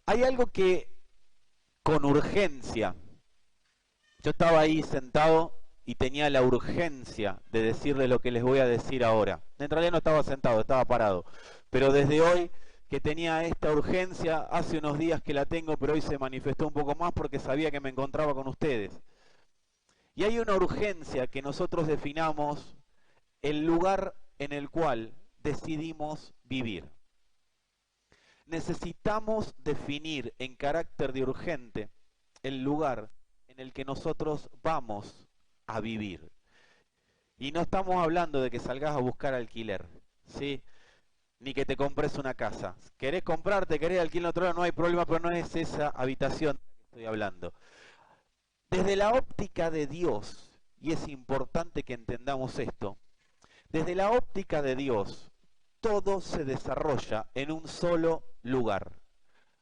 Hay algo que con urgencia, yo estaba ahí sentado y tenía la urgencia de decirles lo que les voy a decir ahora. En realidad no estaba sentado, estaba parado. Pero desde hoy que tenía esta urgencia, hace unos días que la tengo, pero hoy se manifestó un poco más porque sabía que me encontraba con ustedes. Y hay una urgencia que nosotros definamos el lugar en el cual decidimos vivir. Necesitamos definir en carácter de urgente el lugar en el que nosotros vamos a vivir. Y no estamos hablando de que salgas a buscar alquiler, ¿sí? Ni que te compres una casa. ¿Querés comprarte, querés alquilar en otro lado? No hay problema, pero no es esa habitación de la que estoy hablando. Desde la óptica de Dios, y es importante que entendamos esto, desde la óptica de Dios, todo se desarrolla en un solo lugar.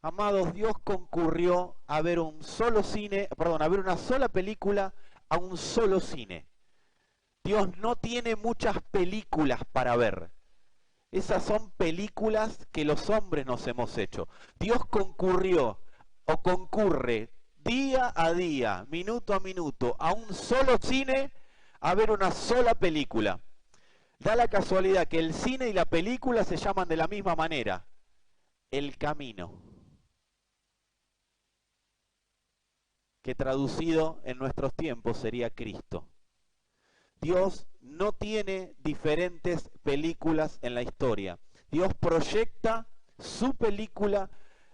Amados, Dios concurrió a ver a ver una sola película a un solo cine. Dios no tiene muchas películas para ver. Esas son películas que los hombres nos hemos hecho. Dios concurrió o concurre día a día, minuto a minuto, a un solo cine a ver una sola película. Da la casualidad que el cine y la película se llaman de la misma manera, El Camino, que traducido en nuestros tiempos sería Cristo. Dios no tiene diferentes películas en la historia. Dios proyecta su película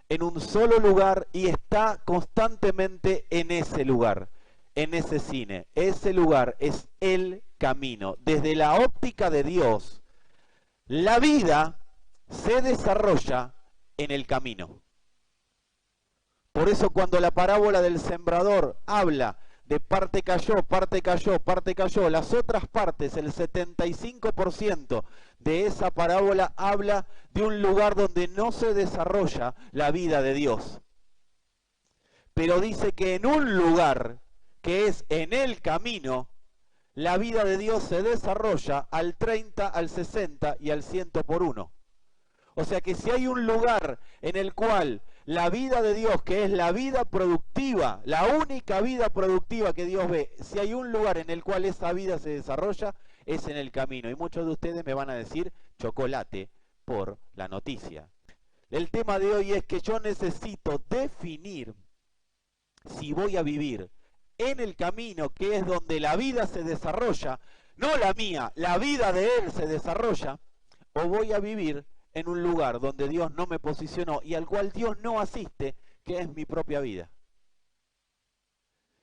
en un solo lugar y está constantemente en ese lugar, en ese cine. Ese lugar es el camino. Desde la óptica de Dios, la vida se desarrolla en el camino. Por eso cuando la parábola del sembrador habla de parte cayó, parte cayó, parte cayó, las otras partes, el 75% de esa parábola habla de un lugar donde no se desarrolla la vida de Dios. Pero dice que en un lugar, que es en el camino, la vida de Dios se desarrolla al 30, al 60 y al 100 por 1. O sea que si hay un lugar en el cual la vida de Dios, que es la vida productiva, la única vida productiva que Dios ve, si hay un lugar en el cual esa vida se desarrolla, es en el camino. Y muchos de ustedes me van a decir chocolate por la noticia. El tema de hoy es que yo necesito definir si voy a vivir en el camino, que es donde la vida se desarrolla, no la mía, la vida de Él se desarrolla, o voy a vivir en un lugar donde Dios no me posicionó y al cual Dios no asiste, que es mi propia vida.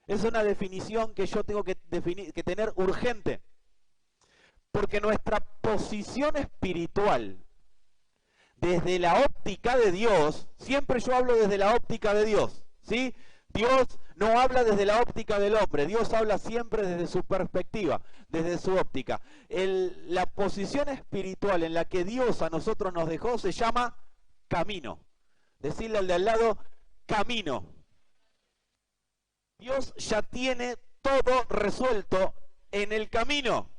Es una definición que yo tengo que tener urgente, porque nuestra posición espiritual, desde la óptica de Dios, siempre yo hablo desde la óptica de Dios, ¿sí? Dios no habla desde la óptica del hombre, Dios habla siempre desde su perspectiva, desde su óptica. La posición espiritual en la que Dios a nosotros nos dejó se llama camino. Decirle al de al lado, camino. Dios ya tiene todo resuelto en el camino.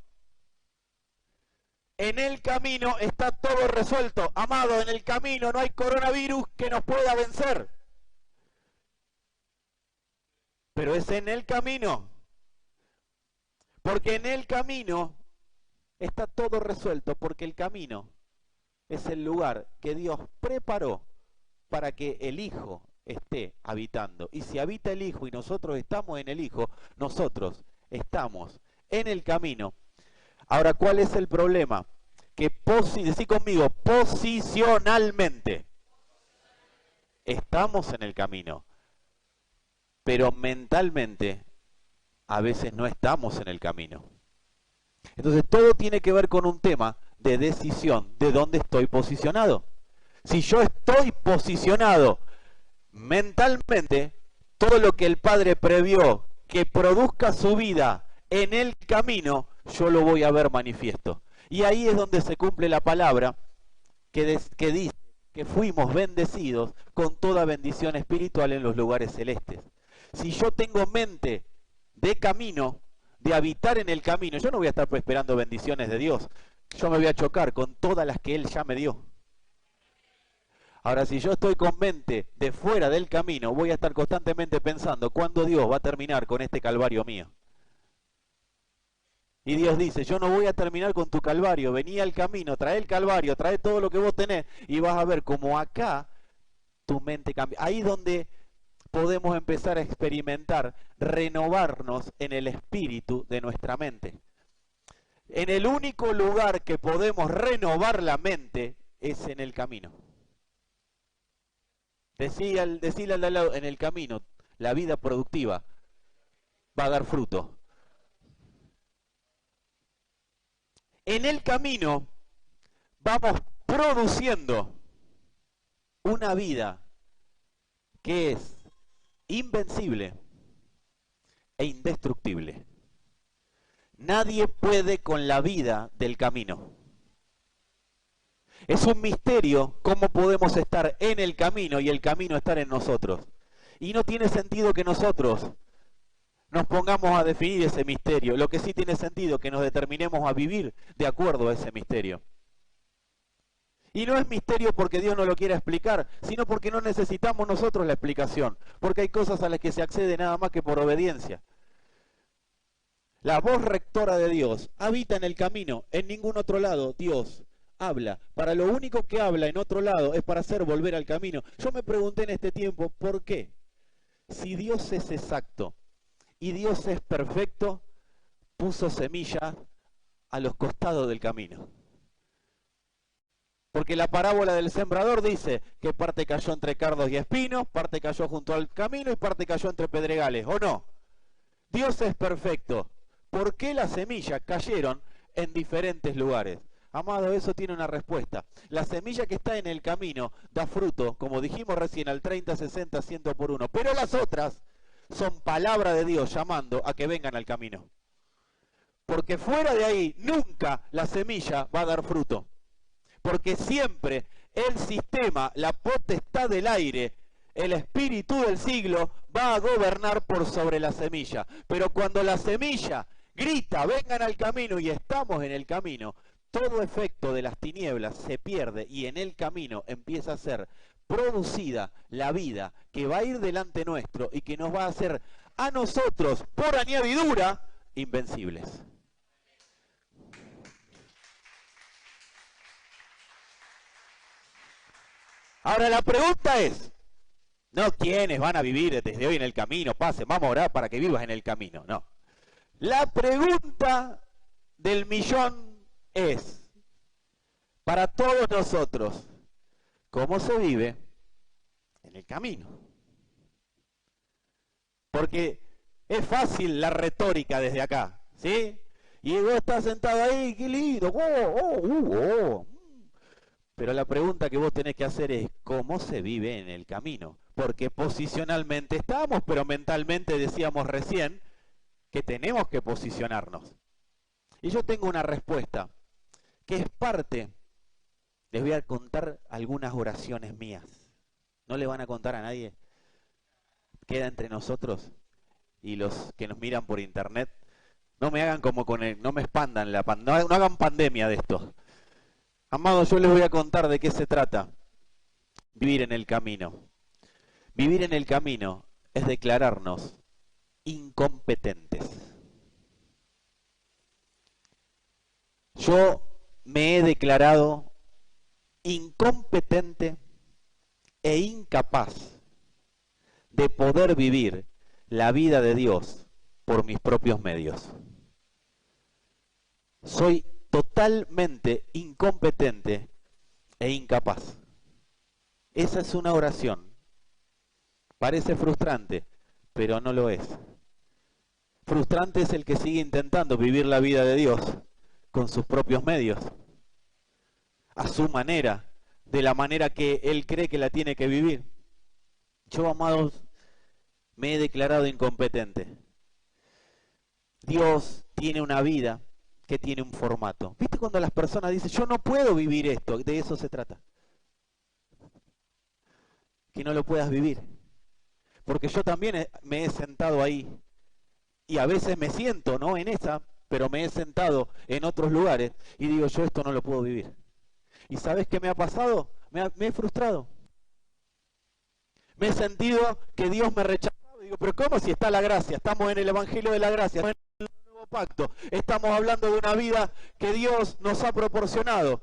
En el camino está todo resuelto. Amado, en el camino no hay coronavirus que nos pueda vencer. Pero es en el camino. Porque en el camino está todo resuelto, porque el camino es el lugar que Dios preparó para que el Hijo esté habitando. Y si habita el Hijo y nosotros estamos en el Hijo, nosotros estamos en el camino. Ahora, ¿cuál es el problema? Que decí conmigo, posicionalmente estamos en el camino, pero mentalmente a veces no estamos en el camino. Entonces todo tiene que ver con un tema de decisión, de dónde estoy posicionado. Si yo estoy posicionado mentalmente, todo lo que el Padre previó que produzca su vida en el camino, yo lo voy a ver manifiesto. Y ahí es donde se cumple la palabra que dice que fuimos bendecidos con toda bendición espiritual en los lugares celestes. Si yo tengo mente de camino, de habitar en el camino, yo no voy a estar esperando bendiciones de Dios. Yo me voy a chocar con todas las que Él ya me dio. Ahora, si yo estoy con mente de fuera del camino, voy a estar constantemente pensando cuándo Dios va a terminar con este calvario mío. Y Dios dice, yo no voy a terminar con tu calvario, vení al camino, trae el calvario, trae todo lo que vos tenés y vas a ver como acá tu mente cambia. Ahí donde podemos empezar a experimentar, renovarnos en el espíritu de nuestra mente. En el único lugar que podemos renovar la mente es en el camino. Decile al de al lado, en el camino, la vida productiva va a dar fruto. En el camino vamos produciendo una vida que es invencible e indestructible. Nadie puede con la vida del camino. Es un misterio cómo podemos estar en el camino y el camino estar en nosotros. Y no tiene sentido que nosotros nos pongamos a definir ese misterio. Lo que sí tiene sentido que nos determinemos a vivir de acuerdo a ese misterio. Y no es misterio porque Dios no lo quiera explicar, sino porque no necesitamos nosotros la explicación. Porque hay cosas a las que se accede nada más que por obediencia. La voz rectora de Dios habita en el camino, en ningún otro lado Dios habla. Para lo único que habla en otro lado es para hacer volver al camino. Yo me pregunté en este tiempo, ¿por qué? Si Dios es exacto y Dios es perfecto, puso semillas a los costados del camino. Porque la parábola del sembrador dice que parte cayó entre cardos y espinos, parte cayó junto al camino y parte cayó entre pedregales, ¿o no? Dios es perfecto. ¿Por qué las semillas cayeron en diferentes lugares? Amado, eso tiene una respuesta. La semilla que está en el camino da fruto, como dijimos recién, al 30, 60, 100 por uno. Pero las otras son palabra de Dios llamando a que vengan al camino. Porque fuera de ahí nunca la semilla va a dar fruto. Porque siempre el sistema, la potestad del aire, el espíritu del siglo va a gobernar por sobre la semilla. Pero cuando la semilla grita, vengan al camino y estamos en el camino, todo efecto de las tinieblas se pierde y en el camino empieza a ser producida la vida que va a ir delante nuestro y que nos va a hacer a nosotros, por añadidura, invencibles. Ahora la pregunta es, no quiénes van a vivir desde hoy en el camino, pasen, vamos a orar para que vivas en el camino, no. La pregunta del millón es, para todos nosotros, ¿cómo se vive en el camino? Porque es fácil la retórica desde acá, ¿sí? Y vos estás sentado ahí, qué lindo, Pero la pregunta que vos tenés que hacer es, ¿cómo se vive en el camino? Porque posicionalmente estamos, pero mentalmente decíamos recién que tenemos que posicionarnos. Y yo tengo una respuesta, que es parte, les voy a contar algunas oraciones mías. ¿No le van a contar a nadie? Queda entre nosotros y los que nos miran por internet. No me hagan como con el, no me expandan la pandemia, no hagan pandemia de esto. Amados, yo les voy a contar de qué se trata vivir en el camino. Vivir en el camino es declararnos incompetentes. Yo me he declarado incompetente e incapaz de poder vivir la vida de Dios por mis propios medios. Soy totalmente incompetente e incapaz. Esa es una oración. Parece frustrante, pero no lo es. Frustrante es el que sigue intentando vivir la vida de Dios con sus propios medios, a su manera, de la manera que él cree que la tiene que vivir. Yo, amados, me he declarado incompetente. Dios tiene una vida que tiene un formato. ¿Viste cuando las personas dicen, yo no puedo vivir esto? De eso se trata. Que no lo puedas vivir. Porque yo también me he sentado ahí y a veces me siento, no en esa, pero me he sentado en otros lugares y digo, yo esto no lo puedo vivir. ¿Y sabes qué me ha pasado? Me he frustrado. Me he sentido que Dios me rechazaba. Digo, pero ¿cómo si está la gracia? Estamos en el Evangelio de la Gracia, estamos en el nuevo pacto. Estamos hablando de una vida que Dios nos ha proporcionado.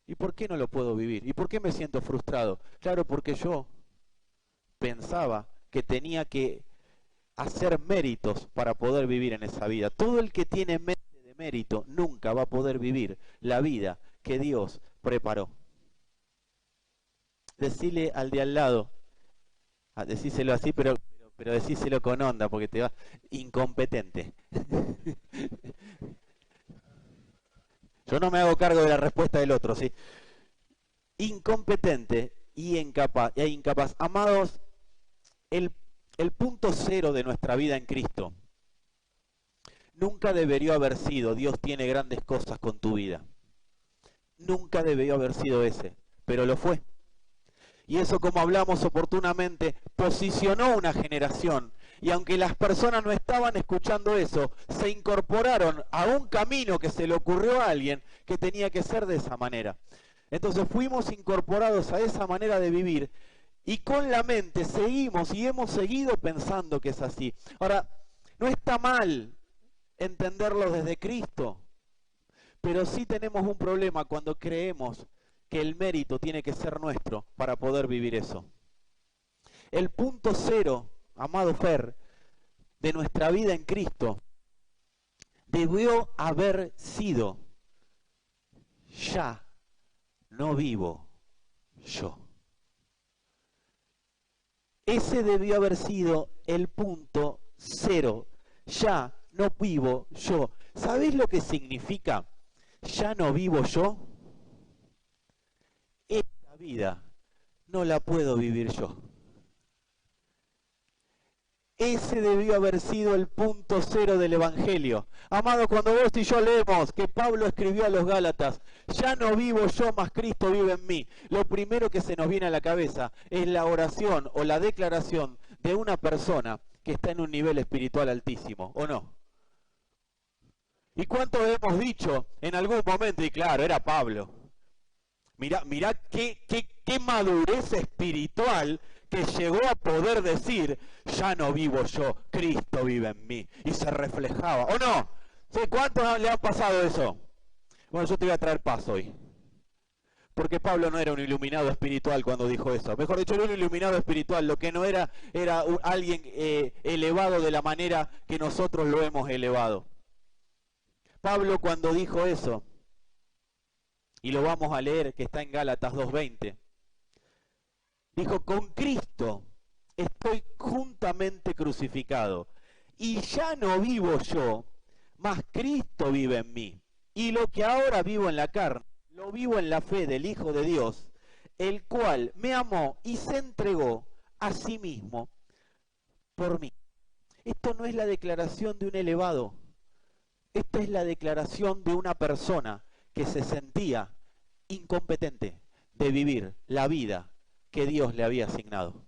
¿Y por qué no lo puedo vivir? ¿Y por qué me siento frustrado? Claro, porque yo pensaba que tenía que hacer méritos para poder vivir en esa vida. Todo el que tiene mente de mérito nunca va a poder vivir la vida que Dios preparó. Decile al de al lado, decíselo así, pero decíselo con onda, porque te va incompetente. Yo no me hago cargo de la respuesta del otro, ¿sí? Incompetente y incapaz. Amados, el punto cero de nuestra vida en Cristo nunca debería haber sido Dios tiene grandes cosas con tu vida. Nunca debió haber sido ese, pero lo fue. Y eso, como hablamos oportunamente, posicionó una generación. Y aunque las personas no estaban escuchando eso, se incorporaron a un camino que se le ocurrió a alguien que tenía que ser de esa manera. Entonces fuimos incorporados a esa manera de vivir y con la mente seguimos y hemos seguido pensando que es así. Ahora, no está mal entenderlo desde Cristo, pero sí tenemos un problema cuando creemos que el mérito tiene que ser nuestro para poder vivir eso. El punto cero, amado Fer, de nuestra vida en Cristo debió haber sido: ya no vivo yo. Ese debió haber sido el punto cero. Ya no vivo yo. ¿Sabés lo que significa? Ya no vivo yo. Esta vida no la puedo vivir yo. Ese debió haber sido el punto cero del Evangelio. Amado, cuando vos y yo leemos que Pablo escribió a los Gálatas, ya no vivo yo, mas Cristo vive en mí, lo primero que se nos viene a la cabeza es la oración o la declaración de una persona que está en un nivel espiritual altísimo, ¿o no? ¿Y cuánto hemos dicho en algún momento? Y claro, era Pablo. Mirá qué madurez espiritual que llegó a poder decir, ya no vivo yo, Cristo vive en mí. Y se reflejaba, ¿o no? ¿Sí? ¿Cuántos le han pasado eso? Bueno, yo te voy a traer paz hoy. Porque Pablo no era un iluminado espiritual cuando dijo eso. Mejor dicho, era un iluminado espiritual. Lo que no era alguien elevado de la manera que nosotros lo hemos elevado. Pablo, cuando dijo eso, y lo vamos a leer, que está en Gálatas 2:20, dijo, con Cristo estoy juntamente crucificado, y ya no vivo yo, mas Cristo vive en mí. Y lo que ahora vivo en la carne, lo vivo en la fe del Hijo de Dios, el cual me amó y se entregó a sí mismo por mí. Esto no es la declaración de un elevado, esta es la declaración de una persona que se sentía incompetente de vivir la vida que Dios le había asignado.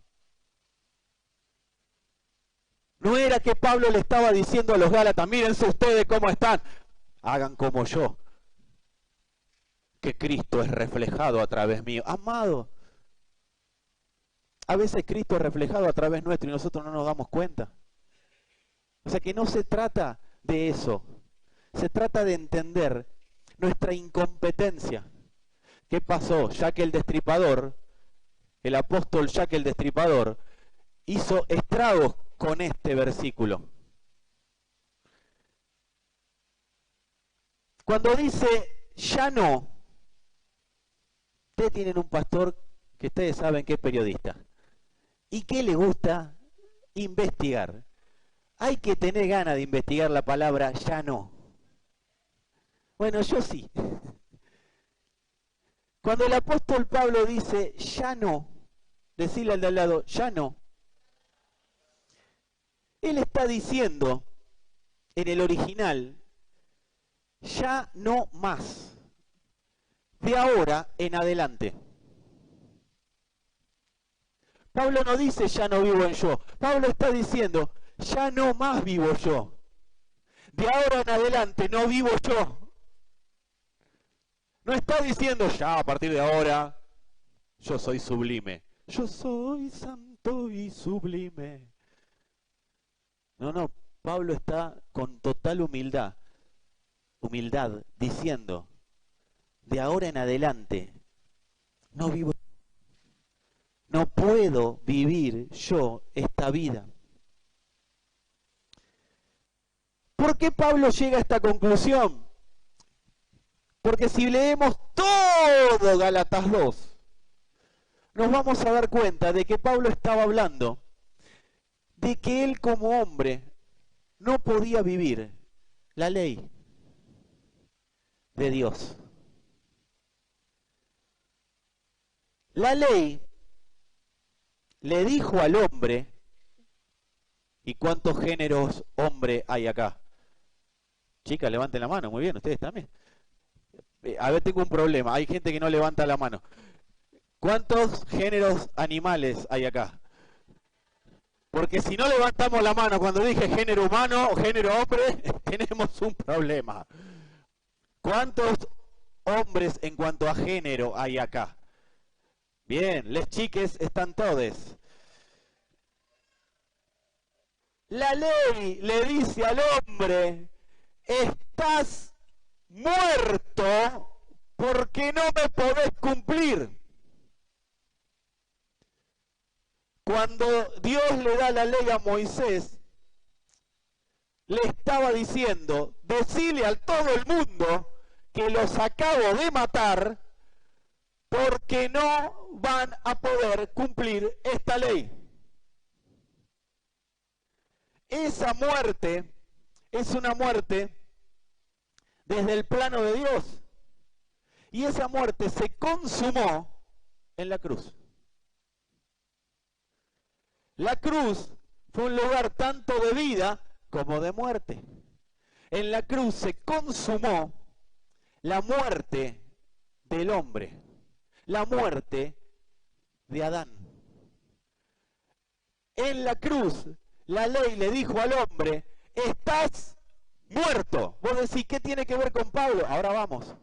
No era que Pablo le estaba diciendo a los Gálatas, mírense ustedes cómo están, hagan como yo, que Cristo es reflejado a través mío. Amado, a veces Cristo es reflejado a través nuestro y nosotros no nos damos cuenta. O sea que no se trata de eso, se trata de entender nuestra incompetencia. ¿Qué pasó? Jack el Destripador, el apóstol Jack el Destripador, hizo estragos con este versículo. Cuando dice, ya no, ustedes tienen un pastor que ustedes saben que es periodista y que le gusta investigar. Hay que tener ganas de investigar la palabra ya no. Bueno, yo sí. Cuando el apóstol Pablo dice, ya no, decirle al de al lado, ya no. Él está diciendo, en el original, ya no más. De ahora en adelante. Pablo no dice, ya no vivo en yo. Pablo está diciendo, ya no más vivo yo. De ahora en adelante no vivo yo. No está diciendo, ya a partir de ahora, yo soy sublime. Yo soy santo y sublime. No, Pablo está con total humildad, diciendo, de ahora en adelante, no vivo, no puedo vivir yo esta vida. ¿Por qué Pablo llega a esta conclusión? Porque si leemos todo Gálatas 2, nos vamos a dar cuenta de que Pablo estaba hablando de que él como hombre no podía vivir la ley de Dios. La ley le dijo al hombre, ¿y cuántos géneros hombre hay acá? Chicas, levanten la mano, muy bien, ustedes también. A ver, tengo un problema, hay gente que no levanta la mano. ¿Cuántos géneros animales hay acá? Porque si no levantamos la mano cuando dije género humano o género hombre, tenemos un problema. ¿Cuántos hombres en cuanto a género hay acá? Bien, les chiques están todos. La ley le dice al hombre, estás muerto porque no me podés cumplir. Cuando Dios le da la ley a Moisés, le estaba diciendo, decile a todo el mundo que los acabo de matar porque no van a poder cumplir esta ley. Esa muerte es una muerte desde el plano de Dios. Y esa muerte se consumó en la cruz. La cruz fue un lugar tanto de vida como de muerte. En la cruz se consumó la muerte del hombre, la muerte de Adán. En la cruz la ley le dijo al hombre, estás muerto. Vos decís, ¿qué tiene que ver con Pablo? Ahora vamos.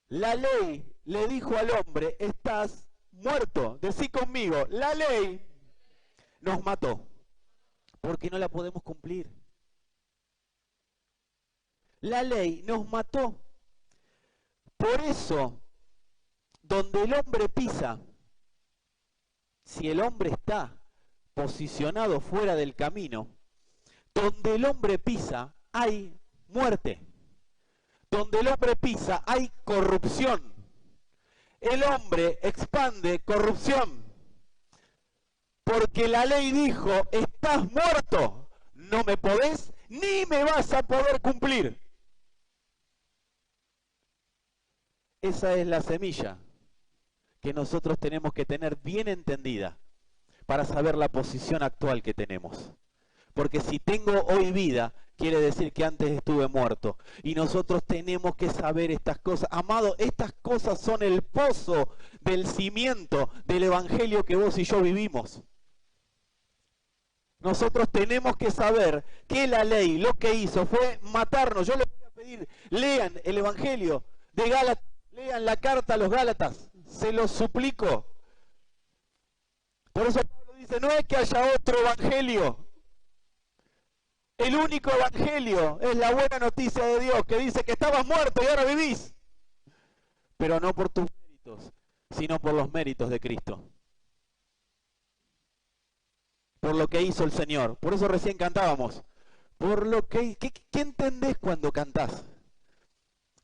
La ley le dijo al hombre, estás muerto. Decí conmigo, la ley nos mató porque no la podemos cumplir. La ley nos mató. Por eso, donde el hombre pisa, si el hombre está posicionado fuera del camino, donde el hombre pisa hay muerte. Donde el hombre pisa hay corrupción. El hombre expande corrupción. Porque la ley dijo, estás muerto, no me podés ni me vas a poder cumplir. Esa es la semilla que nosotros tenemos que tener bien entendida para saber la posición actual que tenemos. Porque si tengo hoy vida, quiere decir que antes estuve muerto. Y nosotros tenemos que saber estas cosas. Amado, estas cosas son el pozo del cimiento del evangelio que vos y yo vivimos. Nosotros tenemos que saber que la ley lo que hizo fue matarnos. Yo les voy a pedir, lean el evangelio de Gálatas, lean la carta a los Gálatas, se los suplico. Por eso Pablo dice, no es que haya otro evangelio. El único evangelio es la buena noticia de Dios que dice que estabas muerto y ahora vivís. Pero no por tus méritos, sino por los méritos de Cristo. Por lo que hizo el Señor. Por eso recién cantábamos. Por lo que, ¿qué entendés cuando cantás?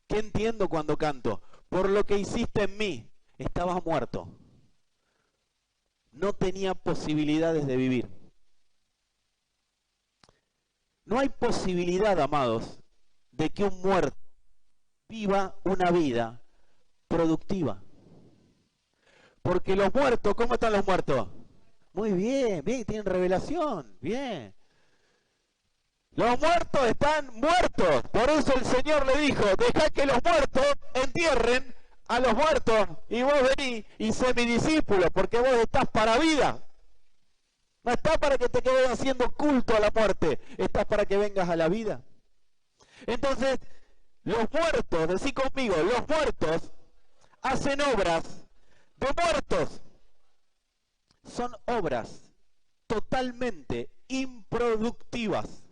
¿Qué entiendo cuando canto? Por lo que hiciste en mí, estabas muerto. No tenía posibilidades de vivir. No hay posibilidad, amados, de que un muerto viva una vida productiva. Porque los muertos, ¿cómo están los muertos? Muy bien, bien, tienen revelación, bien. Los muertos están muertos. Por eso el Señor le dijo, dejá que los muertos entierren a los muertos y vos venís y sé mi discípulo, porque vos estás para vida. No estás para que te quedes haciendo culto a la muerte, estás para que vengas a la vida. Entonces, los muertos, decí conmigo, los muertos hacen obras de muertos. Son obras totalmente improductivas.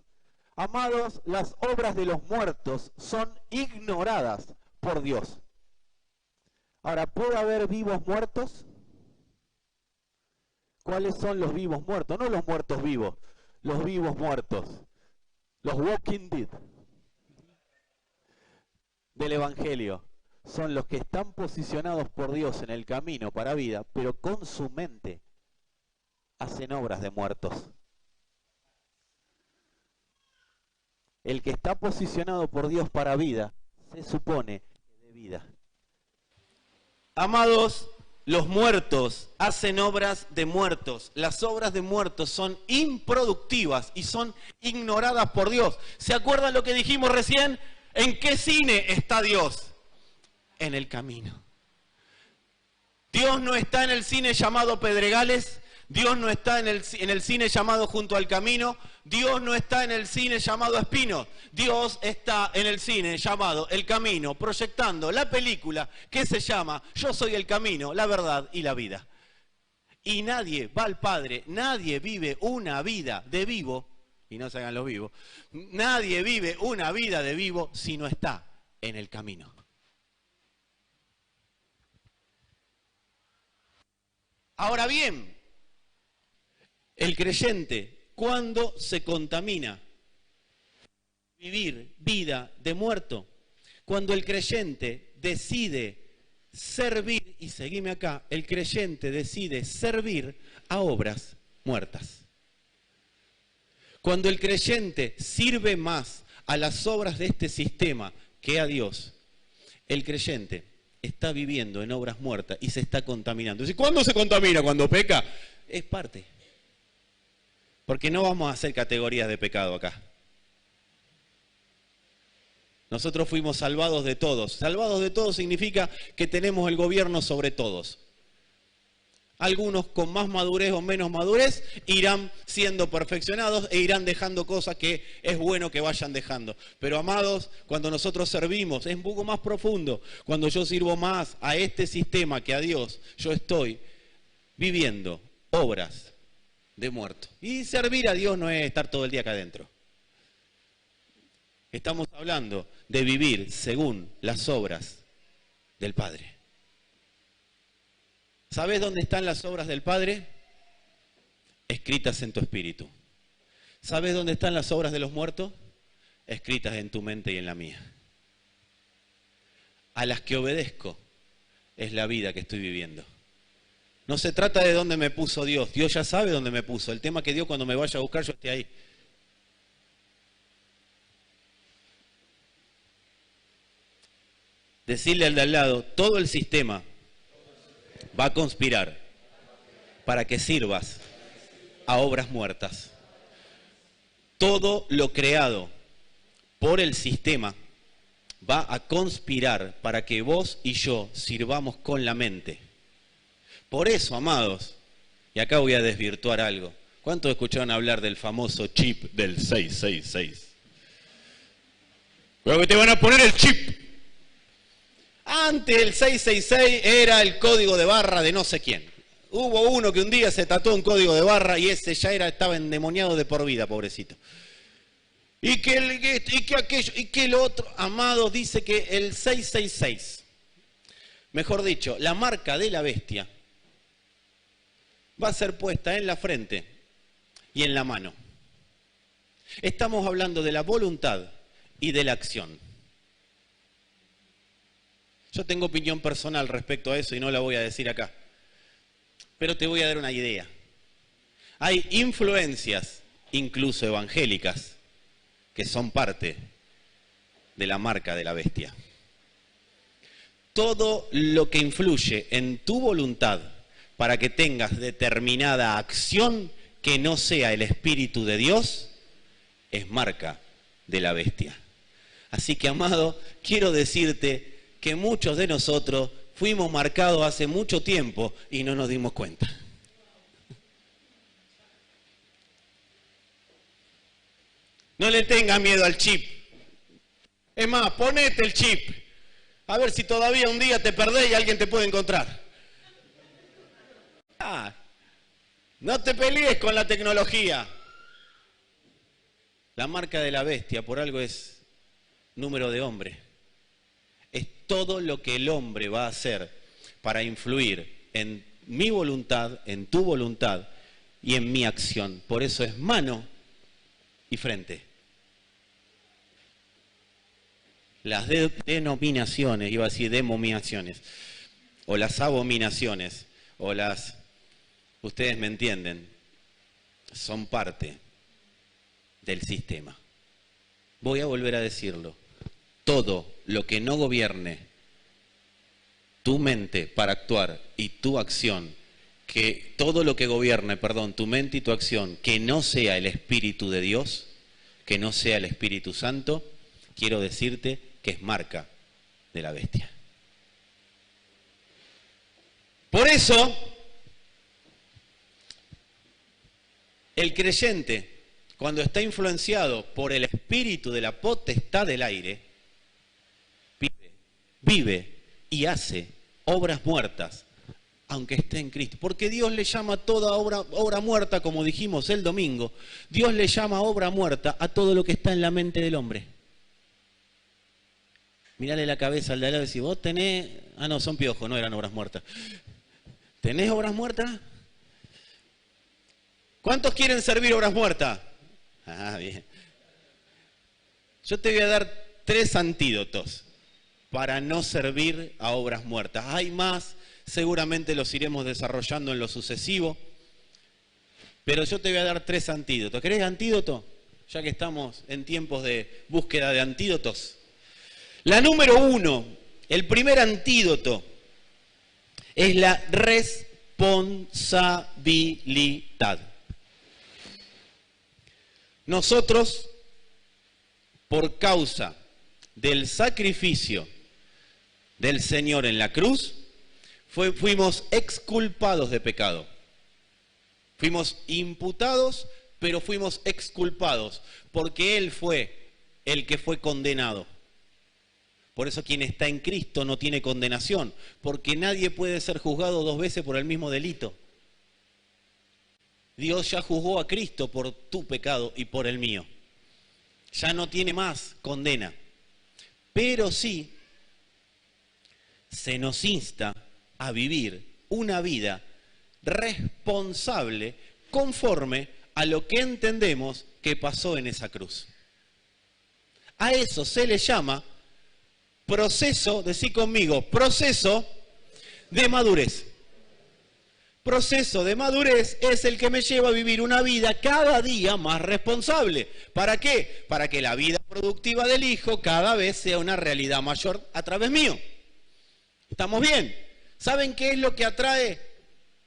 Amados, las obras de los muertos son ignoradas por Dios. Ahora, ¿puede haber vivos muertos? ¿Cuáles son los vivos muertos? No los muertos vivos, los vivos muertos. Los Walking Dead del Evangelio son los que están posicionados por Dios en el camino para vida, pero con su mente hacen obras de muertos. El que está posicionado por Dios para vida, se supone que de vida. Amados, los muertos hacen obras de muertos. Las obras de muertos son improductivas y son ignoradas por Dios. ¿Se acuerdan lo que dijimos recién? ¿En qué cine está Dios? En el camino. Dios no está en el cine llamado Pedregales. Dios no está en el cine llamado Junto al Camino. Dios no está en el cine llamado Espino. Dios está en el cine llamado El Camino, proyectando la película que se llama Yo soy el camino, la verdad y la vida. Y nadie va al Padre, nadie vive una vida de vivo, y no se hagan los vivos, nadie vive una vida de vivo si no está en el camino. Ahora bien, el creyente, cuando se contamina, vivir vida de muerto, cuando el creyente decide servir, y seguime acá, el creyente decide servir a obras muertas. Cuando el creyente sirve más a las obras de este sistema que a Dios, el creyente está viviendo en obras muertas y se está contaminando. ¿Y cuándo se contamina? ¿Cuando peca? Es parte. Porque no vamos a hacer categorías de pecado acá. Nosotros fuimos salvados de todos. Salvados de todos significa que tenemos el gobierno sobre todos. Algunos con más madurez o menos madurez irán siendo perfeccionados e irán dejando cosas que es bueno que vayan dejando. Pero amados, cuando nosotros servimos es un poco más profundo. Cuando yo sirvo más a este sistema que a Dios, yo estoy viviendo obras de muerto. Y servir a Dios no es estar todo el día acá adentro. Estamos hablando de vivir según las obras del Padre. ¿Sabes dónde están las obras del Padre? Escritas en tu espíritu. ¿Sabes dónde están las obras de los muertos? Escritas en tu mente y en la mía. A las que obedezco es la vida que estoy viviendo. No se trata de dónde me puso Dios. Dios ya sabe dónde me puso. El tema es que Dios cuando me vaya a buscar yo esté ahí. Decirle al de al lado, todo el sistema va a conspirar para que sirvas a obras muertas. Todo lo creado por el sistema va a conspirar para que vos y yo sirvamos con la mente. Por eso, amados, y acá voy a desvirtuar algo. ¿Cuántos escucharon hablar del famoso chip del 666? Creo que te van a poner el chip. Antes el 666 era el código de barra de no sé quién. Hubo uno que un día se tatuó un código de barra y ese ya estaba endemoniado de por vida, pobrecito. Y que aquello, y que el otro, amado, dice que el 666, mejor dicho, la marca de la bestia, va a ser puesta en la frente y en la mano. Estamos hablando de la voluntad y de la acción. Yo tengo opinión personal respecto a eso y no la voy a decir acá. Pero te voy a dar una idea. Hay influencias, incluso evangélicas, que son parte de la marca de la bestia. Todo lo que influye en tu voluntad para que tengas determinada acción que no sea el Espíritu de Dios, es marca de la bestia. Así que, amado, quiero decirte que muchos de nosotros fuimos marcados hace mucho tiempo y no nos dimos cuenta. No le tengas miedo al chip. Es más, ponete el chip. A ver si todavía un día te perdés y alguien te puede encontrar. No te pelees con la tecnología. La marca de la bestia por algo es número de hombre. Es todo lo que el hombre va a hacer para influir en mi voluntad, en tu voluntad y en mi acción. Por eso es mano y frente. Las denominaciones, iba a decir demominaciones, o las abominaciones, o las, ustedes me entienden, son parte del sistema. Voy a volver a decirlo. Todo lo que no gobierne tu mente para actuar y tu acción, que todo lo que gobierne, tu mente y tu acción, que no sea el Espíritu de Dios, que no sea el Espíritu Santo, quiero decirte que es marca de la bestia. Por eso, el creyente, cuando está influenciado por el espíritu de la potestad del aire, vive y hace obras muertas, aunque esté en Cristo. Porque Dios le llama toda obra muerta, como dijimos el domingo, Dios le llama obra muerta a todo lo que está en la mente del hombre. Mirale la cabeza al de al lado y decís, vos tenés... Ah, no, son piojos, no eran obras muertas. ¿Tenés obras muertas? ¿Cuántos quieren servir obras muertas? Ah, bien. Yo te voy a dar 3 antídotos para no servir a obras muertas. Hay más, seguramente los iremos desarrollando en lo sucesivo, pero yo te voy a dar 3 antídotos. ¿Querés antídoto? Ya que estamos en tiempos de búsqueda de antídotos. La número 1, el primer antídoto, es la responsabilidad. Nosotros, por causa del sacrificio del Señor en la cruz, fuimos exculpados de pecado. Fuimos imputados, pero fuimos exculpados, porque Él fue el que fue condenado. Por eso quien está en Cristo no tiene condenación, porque nadie puede ser juzgado 2 veces por el mismo delito. Dios ya juzgó a Cristo por tu pecado y por el mío. Ya no tiene más condena. Pero sí se nos insta a vivir una vida responsable conforme a lo que entendemos que pasó en esa cruz. A eso se le llama proceso, decí conmigo, proceso de madurez. Proceso de madurez es el que me lleva a vivir una vida cada día más responsable. ¿Para qué? Para que la vida productiva del Hijo cada vez sea una realidad mayor a través mío. ¿Estamos bien? ¿Saben qué es lo que atrae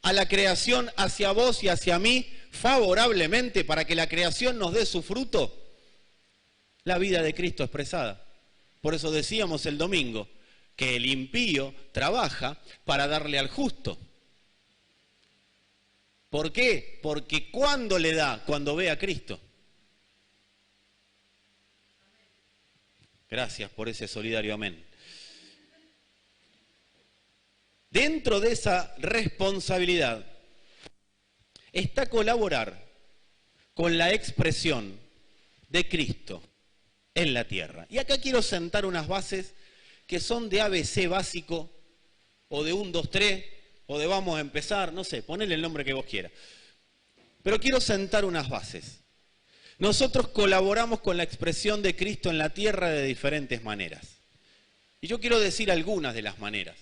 a la creación hacia vos y hacia mí favorablemente para que la creación nos dé su fruto? La vida de Cristo expresada. Por eso decíamos el domingo que el impío trabaja para darle al justo. ¿Por qué? Porque ¿cuándo le da? Cuando ve a Cristo. Gracias por ese solidario amén. Dentro de esa responsabilidad está colaborar con la expresión de Cristo en la tierra. Y acá quiero sentar unas bases que son de ABC básico, o de 1, 2, 3, o de vamos a empezar, no sé, ponele el nombre que vos quieras. Pero quiero sentar unas bases. Nosotros colaboramos con la expresión de Cristo en la tierra de diferentes maneras. Y yo quiero decir algunas de las maneras.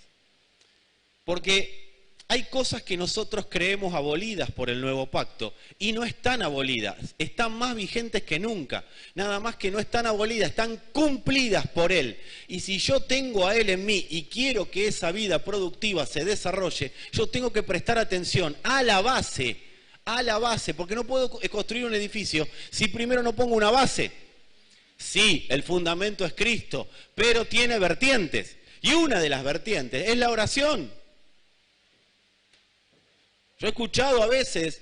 Porque hay cosas que nosotros creemos abolidas por el nuevo pacto y no están abolidas, están más vigentes que nunca. Nada más que no están abolidas, están cumplidas por Él. Y si yo tengo a Él en mí y quiero que esa vida productiva se desarrolle, yo tengo que prestar atención a la base, porque no puedo construir un edificio si primero no pongo una base. Sí, el fundamento es Cristo, pero tiene vertientes. Y una de las vertientes es la oración. Yo he escuchado a veces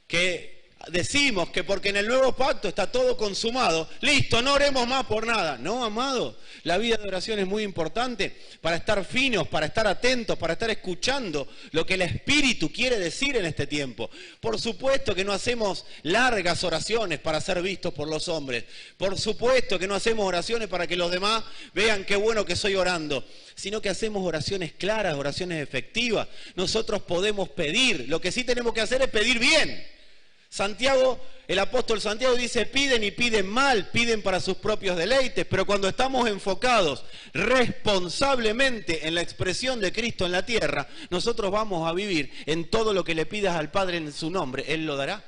que decimos que porque en el nuevo pacto está todo consumado, listo, no oremos más por nada. No, amado, la vida de oración es muy importante para estar finos, para estar atentos, para estar escuchando lo que el Espíritu quiere decir en este tiempo. Por supuesto que no hacemos largas oraciones para ser vistos por los hombres. Por supuesto que no hacemos oraciones para que los demás vean qué bueno que estoy orando, sino que hacemos oraciones claras, oraciones efectivas. Nosotros podemos pedir, lo que sí tenemos que hacer es pedir bien. Santiago, el apóstol Santiago dice, piden y piden mal, piden para sus propios deleites, pero cuando estamos enfocados responsablemente en la expresión de Cristo en la tierra, nosotros vamos a vivir en todo lo que le pidas al Padre en su nombre, Él lo dará.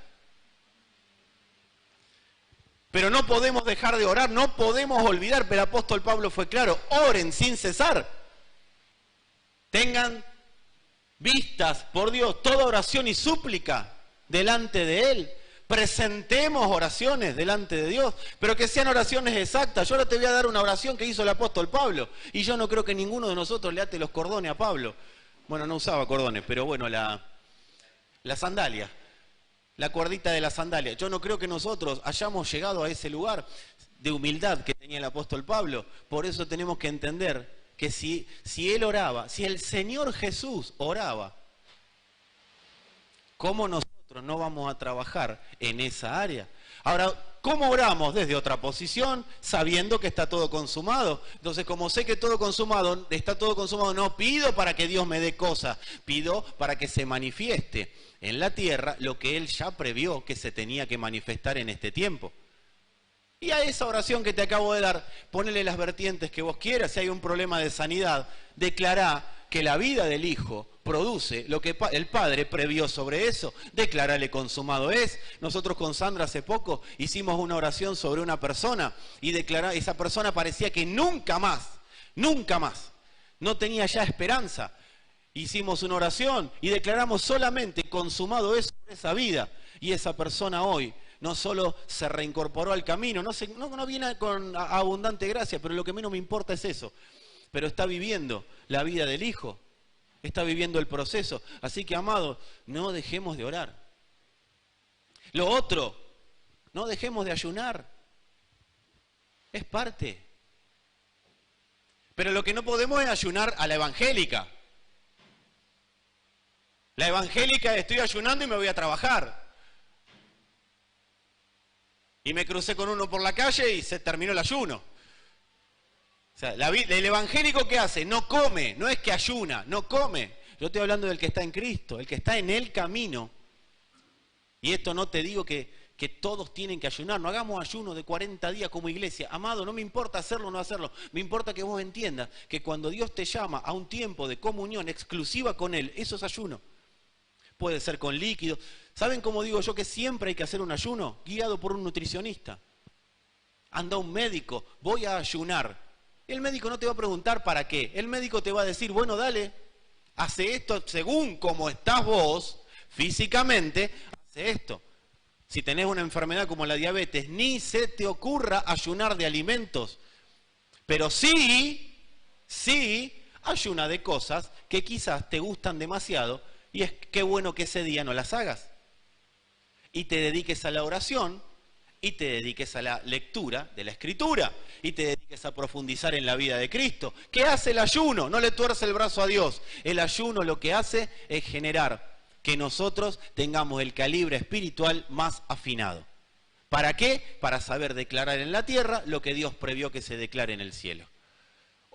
Pero no podemos dejar de orar, no podemos olvidar, pero el apóstol Pablo fue claro, oren sin cesar. Tengan vistas por Dios, toda oración y súplica delante de Él. Presentemos oraciones delante de Dios, pero que sean oraciones exactas. Yo ahora te voy a dar una oración que hizo el apóstol Pablo, y yo no creo que ninguno de nosotros le ate los cordones a Pablo. Bueno, no usaba cordones, pero bueno, la sandalia, la cuerdita de la sandalia. Yo no creo que nosotros hayamos llegado a ese lugar de humildad que tenía el apóstol Pablo. Por eso tenemos que entender que si él oraba, si el Señor Jesús oraba, ¿cómo nosotros no vamos a trabajar en esa área? Ahora, ¿cómo oramos? Desde otra posición, sabiendo que está todo consumado. Entonces, como sé que está todo consumado, no pido para que Dios me dé cosas, pido para que se manifieste en la tierra lo que Él ya previó que se tenía que manifestar en este tiempo. Y a esa oración que te acabo de dar, ponele las vertientes que vos quieras. Si hay un problema de sanidad, declará que la vida del Hijo produce lo que el Padre previó sobre eso. Declarale consumado es. Nosotros con Sandra hace poco hicimos una oración sobre una persona y esa persona parecía que nunca más, no tenía ya esperanza. Hicimos una oración y declaramos solamente consumado es sobre esa vida. Y esa persona hoy no solo se reincorporó al camino, no viene con abundante gracia, pero lo que menos me importa es eso. Pero está viviendo la vida del Hijo, está viviendo el proceso. Así que, amados, no dejemos de orar. Lo otro, no dejemos de ayunar. Es parte. Pero lo que no podemos es ayunar a la evangélica. La evangélica es, estoy ayunando y me voy a trabajar. Y me crucé con uno por la calle y se terminó el ayuno. O sea, el evangélico ¿qué hace? No come, no es que ayuna, no come. Yo estoy hablando del que está en Cristo, el que está en el camino. Y esto no te digo que todos tienen que ayunar, no hagamos ayuno de 40 días como iglesia. Amado, no me importa hacerlo o no hacerlo, me importa que vos entiendas que cuando Dios te llama a un tiempo de comunión exclusiva con Él, eso es ayuno. Puede ser con líquidos. ¿Saben cómo digo yo que siempre hay que hacer un ayuno? Guiado por un nutricionista. Anda un médico, voy a ayunar. El médico no te va a preguntar para qué. El médico te va a decir, bueno, dale, hace esto según como estás vos, físicamente, hace esto. Si tenés una enfermedad como la diabetes, ni se te ocurra ayunar de alimentos. Pero sí, ayuna de cosas que quizás te gustan demasiado y es qué bueno que ese día no las hagas. Y te dediques a la oración, y te dediques a la lectura de la Escritura, y te dediques a profundizar en la vida de Cristo. ¿Qué hace el ayuno? No le tuerce el brazo a Dios. El ayuno lo que hace es generar que nosotros tengamos el calibre espiritual más afinado. ¿Para qué? Para saber declarar en la tierra lo que Dios previó que se declare en el cielo.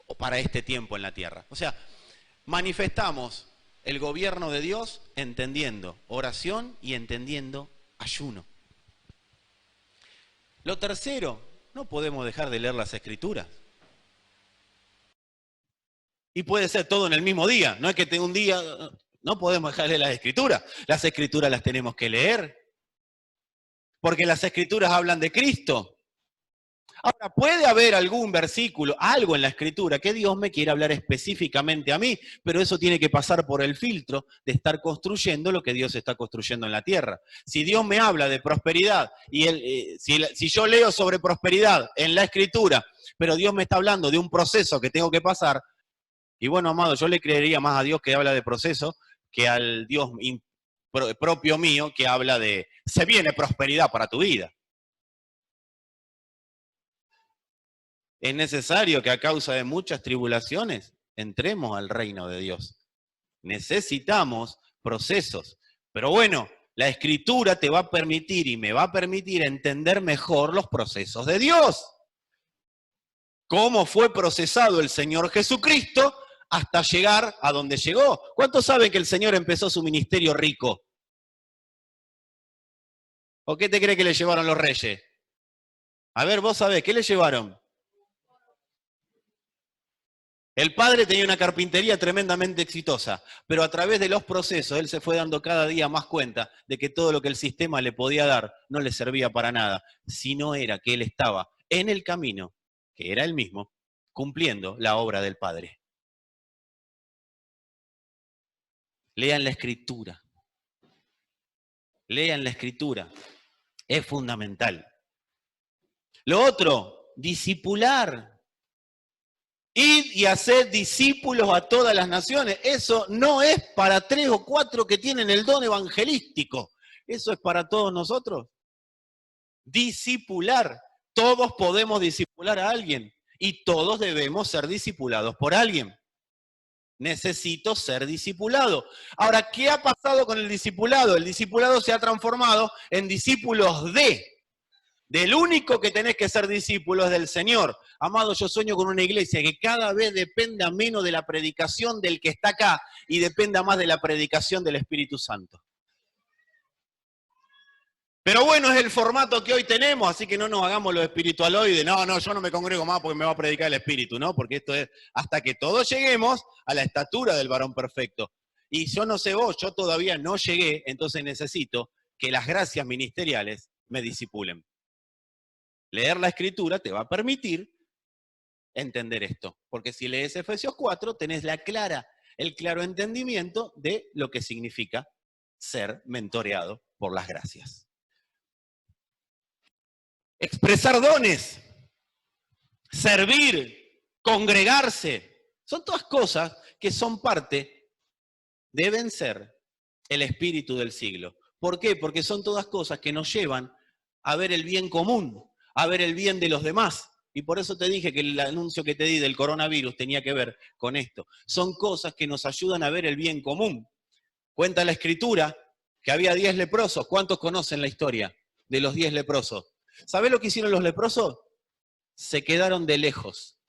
O para este tiempo en la tierra. O sea, manifestamos el gobierno de Dios entendiendo oración y entendiendo ayuno. Lo tercero, no podemos dejar de leer las Escrituras. Y puede ser todo en el mismo día, no es que un día, no podemos dejar de leer las Escrituras. Las Escrituras las tenemos que leer, porque las Escrituras hablan de Cristo. Ahora, puede haber algún versículo, algo en la Escritura que Dios me quiera hablar específicamente a mí, pero eso tiene que pasar por el filtro de estar construyendo lo que Dios está construyendo en la tierra. Si Dios me habla de prosperidad, y si yo leo sobre prosperidad en la Escritura, pero Dios me está hablando de un proceso que tengo que pasar, y bueno, amado, yo le creería más a Dios que habla de proceso que al Dios propio mío que habla de se viene prosperidad para tu vida. Es necesario que a causa de muchas tribulaciones entremos al reino de Dios. Necesitamos procesos. Pero bueno, la Escritura te va a permitir y me va a permitir entender mejor los procesos de Dios. Cómo fue procesado el Señor Jesucristo hasta llegar a donde llegó. ¿Cuántos saben que el Señor empezó su ministerio rico? ¿O qué te cree que le llevaron los reyes? A ver, vos sabés, ¿qué le llevaron? El padre tenía una carpintería tremendamente exitosa, pero a través de los procesos él se fue dando cada día más cuenta de que todo lo que el sistema le podía dar no le servía para nada, sino era que él estaba en el camino, que era él mismo, cumpliendo la obra del Padre. Lean la Escritura. Lean la Escritura. Es fundamental. Lo otro, discipular. Id y haced discípulos a todas las naciones. Eso no es para 3 o 4 que tienen el don evangelístico. Eso es para todos nosotros. Discipular. Todos podemos discipular a alguien y todos debemos ser discipulados por alguien. Necesito ser discipulado. Ahora, ¿qué ha pasado con el discipulado? El discipulado se ha transformado en discípulos del único que tenés que ser discípulo es del Señor. Amado, yo sueño con una iglesia que cada vez dependa menos de la predicación del que está acá y dependa más de la predicación del Espíritu Santo. Pero bueno, es el formato que hoy tenemos, así que no nos hagamos los espiritualoides. No, yo no me congrego más porque me va a predicar el Espíritu, ¿no? Porque esto es hasta que todos lleguemos a la estatura del varón perfecto. Y yo no sé vos, yo todavía no llegué, entonces necesito que las gracias ministeriales me disipulen. Leer la Escritura te va a permitir entender esto, porque si lees Efesios 4 tenés el claro entendimiento de lo que significa ser mentoreado por las gracias. Expresar dones, servir, congregarse, son todas cosas que son parte, deben ser el espíritu del siglo. ¿Por qué? Porque son todas cosas que nos llevan a ver el bien común, a ver el bien de los demás. Y por eso te dije que el anuncio que te di del coronavirus tenía que ver con esto. Son cosas que nos ayudan a ver el bien común. Cuenta la Escritura que había 10 leprosos. ¿Cuántos conocen la historia de los 10 leprosos? ¿Sabés lo que hicieron los leprosos? Se quedaron de lejos,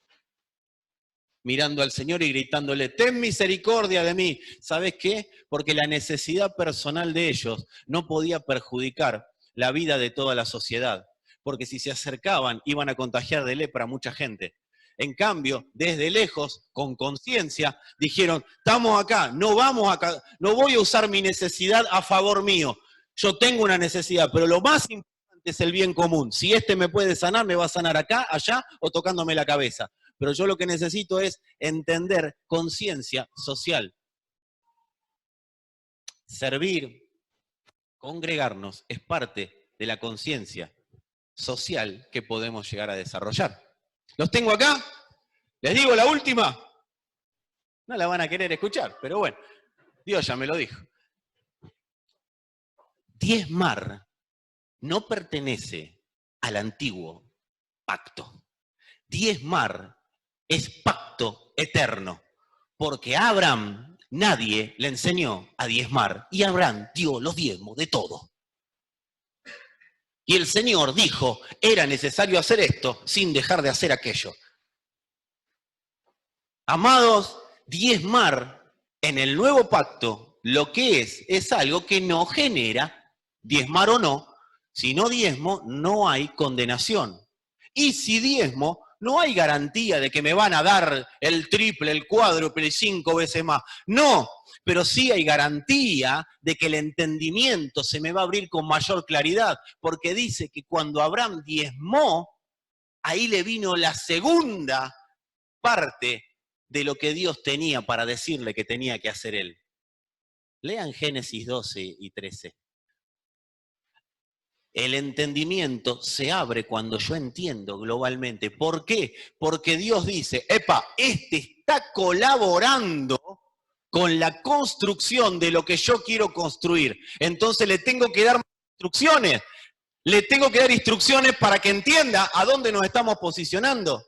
mirando al Señor y gritándole, ten misericordia de mí. ¿Sabés qué? Porque la necesidad personal de ellos no podía perjudicar la vida de toda la sociedad. Porque si se acercaban, iban a contagiar de lepra a mucha gente. En cambio, desde lejos, con conciencia, dijeron, estamos acá, no voy a usar mi necesidad a favor mío. Yo tengo una necesidad, pero lo más importante es el bien común. Si este me puede sanar, me va a sanar acá, allá o tocándome la cabeza. Pero yo lo que necesito es entender conciencia social. Servir, congregarnos, es parte de la conciencia social que podemos llegar a desarrollar. ¿Los tengo acá? ¿Les digo la última? No la van a querer escuchar, pero bueno, Dios ya me lo dijo. Diezmar no pertenece al antiguo pacto. Diezmar es pacto eterno, porque a Abraham nadie le enseñó a diezmar y Abraham dio los diezmos de todo. Y el Señor dijo, era necesario hacer esto sin dejar de hacer aquello. Amados, diezmar en el nuevo pacto lo que es algo que no genera, diezmar o no, si no diezmo no hay condenación. Y si diezmo, no hay garantía de que me van a dar el triple, el cuádruple, 5 veces más. No, pero sí hay garantía de que el entendimiento se me va a abrir con mayor claridad, porque dice que cuando Abraham diezmó, ahí le vino la segunda parte de lo que Dios tenía para decirle que tenía que hacer él. Lean Génesis 12 y 13. El entendimiento se abre cuando yo entiendo globalmente. ¿Por qué? Porque Dios dice, epa, este está colaborando con la construcción de lo que yo quiero construir. Entonces le tengo que dar instrucciones. Le tengo que dar instrucciones para que entienda a dónde nos estamos posicionando.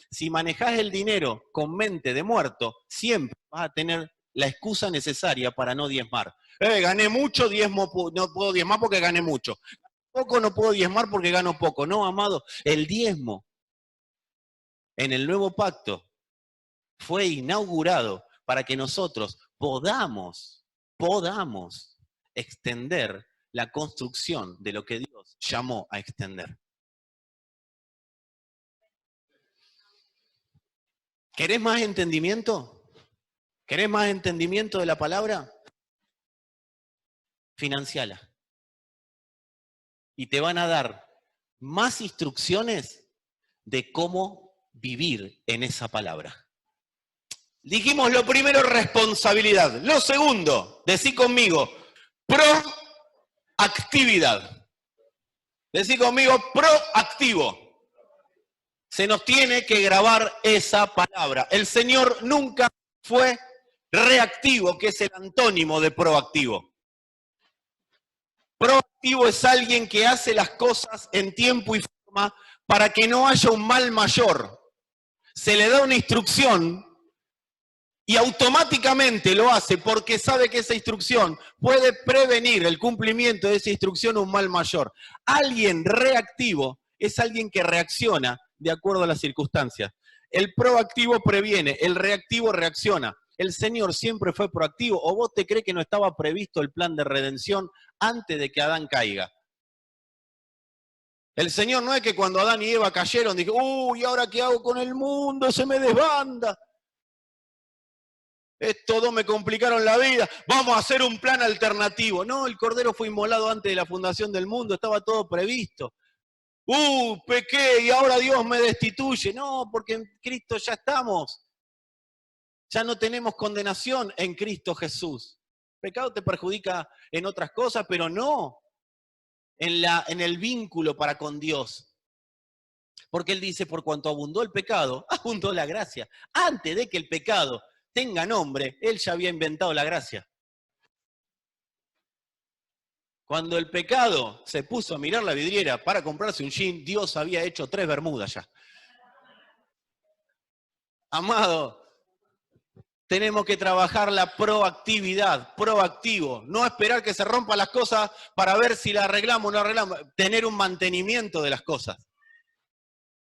Si manejás el dinero con mente de muerto, siempre vas a tener la excusa necesaria para no diezmar. Gané mucho, diezmo, no puedo diezmar porque gané mucho. Poco, no puedo diezmar porque gano poco. No, amado, el diezmo en el nuevo pacto fue inaugurado para que nosotros podamos extender la construcción de lo que Dios llamó a extender. ¿Querés más entendimiento? ¿Querés más entendimiento de la palabra? Financiala. Y te van a dar más instrucciones de cómo vivir en esa palabra. Dijimos lo primero, responsabilidad. Lo segundo, decí conmigo, proactividad. Decí conmigo, proactivo. Se nos tiene que grabar esa palabra. El Señor nunca fue reactivo, que es el antónimo de proactivo. Proactivo es alguien que hace las cosas en tiempo y forma para que no haya un mal mayor. Se le da una instrucción y automáticamente lo hace porque sabe que esa instrucción puede prevenir el cumplimiento de esa instrucción un mal mayor. Alguien reactivo es alguien que reacciona de acuerdo a las circunstancias. El proactivo previene, el reactivo reacciona. El Señor siempre fue proactivo. ¿O vos te crees que no estaba previsto el plan de redención antes de que Adán caiga? El Señor no es que cuando Adán y Eva cayeron dijo, uy, ¿ahora qué hago con el mundo? Se me desbanda. Todos me complicaron la vida, vamos a hacer un plan alternativo. No, el Cordero fue inmolado antes de la fundación del mundo, estaba todo previsto. Pequé y ahora Dios me destituye. No, porque en Cristo ya estamos. Ya no tenemos condenación en Cristo Jesús. El pecado te perjudica en otras cosas, pero no en el vínculo para con Dios. Porque Él dice, por cuanto abundó el pecado, abundó la gracia. Antes de que el pecado tenga nombre, Él ya había inventado la gracia. Cuando el pecado se puso a mirar la vidriera para comprarse un jean, Dios había hecho 3 bermudas ya. Amado, tenemos que trabajar la proactividad, proactivo. No esperar que se rompan las cosas para ver si las arreglamos o no arreglamos. Tener un mantenimiento de las cosas.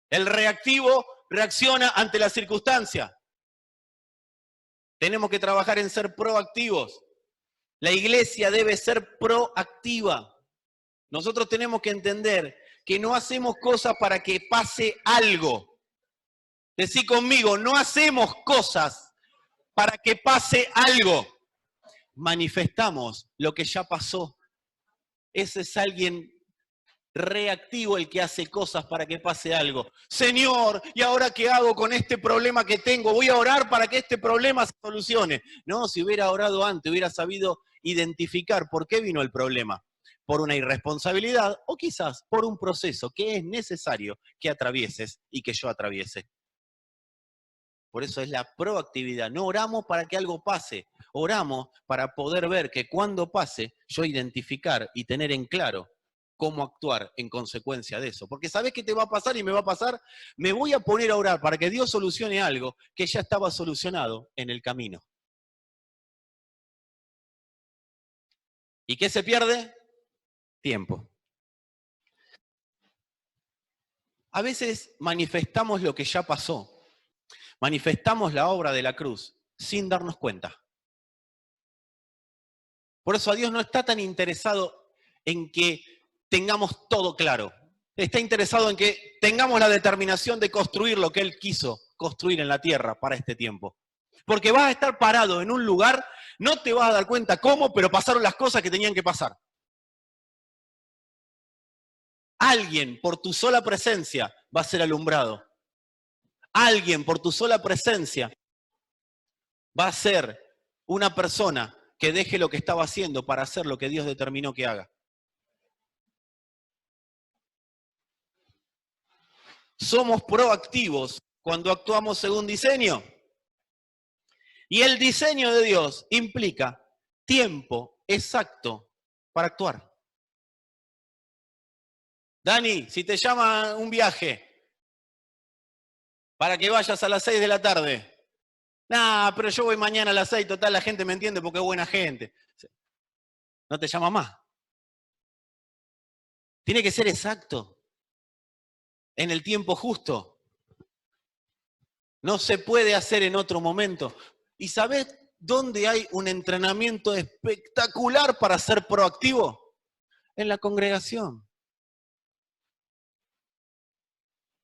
El reactivo reacciona ante la circunstancia. Tenemos que trabajar en ser proactivos. La iglesia debe ser proactiva. Nosotros tenemos que entender que no hacemos cosas para que pase algo. Decí conmigo, no hacemos cosas para que pase algo. Manifestamos lo que ya pasó. Ese es alguien reactivo, el que hace cosas para que pase algo. Señor, ¿y ahora qué hago con este problema que tengo? Voy a orar para que este problema se solucione. No, si hubiera orado antes, hubiera sabido identificar por qué vino el problema. Por una irresponsabilidad o quizás por un proceso que es necesario que atravieses y que yo atraviese. Por eso es la proactividad. No oramos para que algo pase, oramos para poder ver que cuando pase, yo identificar y tener en claro cómo actuar en consecuencia de eso. Porque ¿sabés qué te va a pasar y me va a pasar? Me voy a poner a orar para que Dios solucione algo que ya estaba solucionado en el camino. ¿Y qué se pierde? Tiempo. A veces manifestamos lo que ya pasó. Manifestamos la obra de la cruz sin darnos cuenta. Por eso a Dios no está tan interesado en que tengamos todo claro. Está interesado en que tengamos la determinación de construir lo que Él quiso construir en la tierra para este tiempo. Porque vas a estar parado en un lugar, no te vas a dar cuenta cómo, pero pasaron las cosas que tenían que pasar. Alguien por tu sola presencia va a ser alumbrado. Alguien por tu sola presencia va a ser una persona que deje lo que estaba haciendo para hacer lo que Dios determinó que haga. ¿Somos proactivos cuando actuamos según diseño? Y el diseño de Dios implica tiempo exacto para actuar. Dani, si te llama un viaje para que vayas a las 6 de la tarde, nah, pero yo voy mañana a las 6, total, la gente me entiende porque es buena gente. No te llama más. Tiene que ser exacto, en el tiempo justo. No se puede hacer en otro momento. ¿Y sabés dónde hay un entrenamiento espectacular para ser proactivo? En la congregación.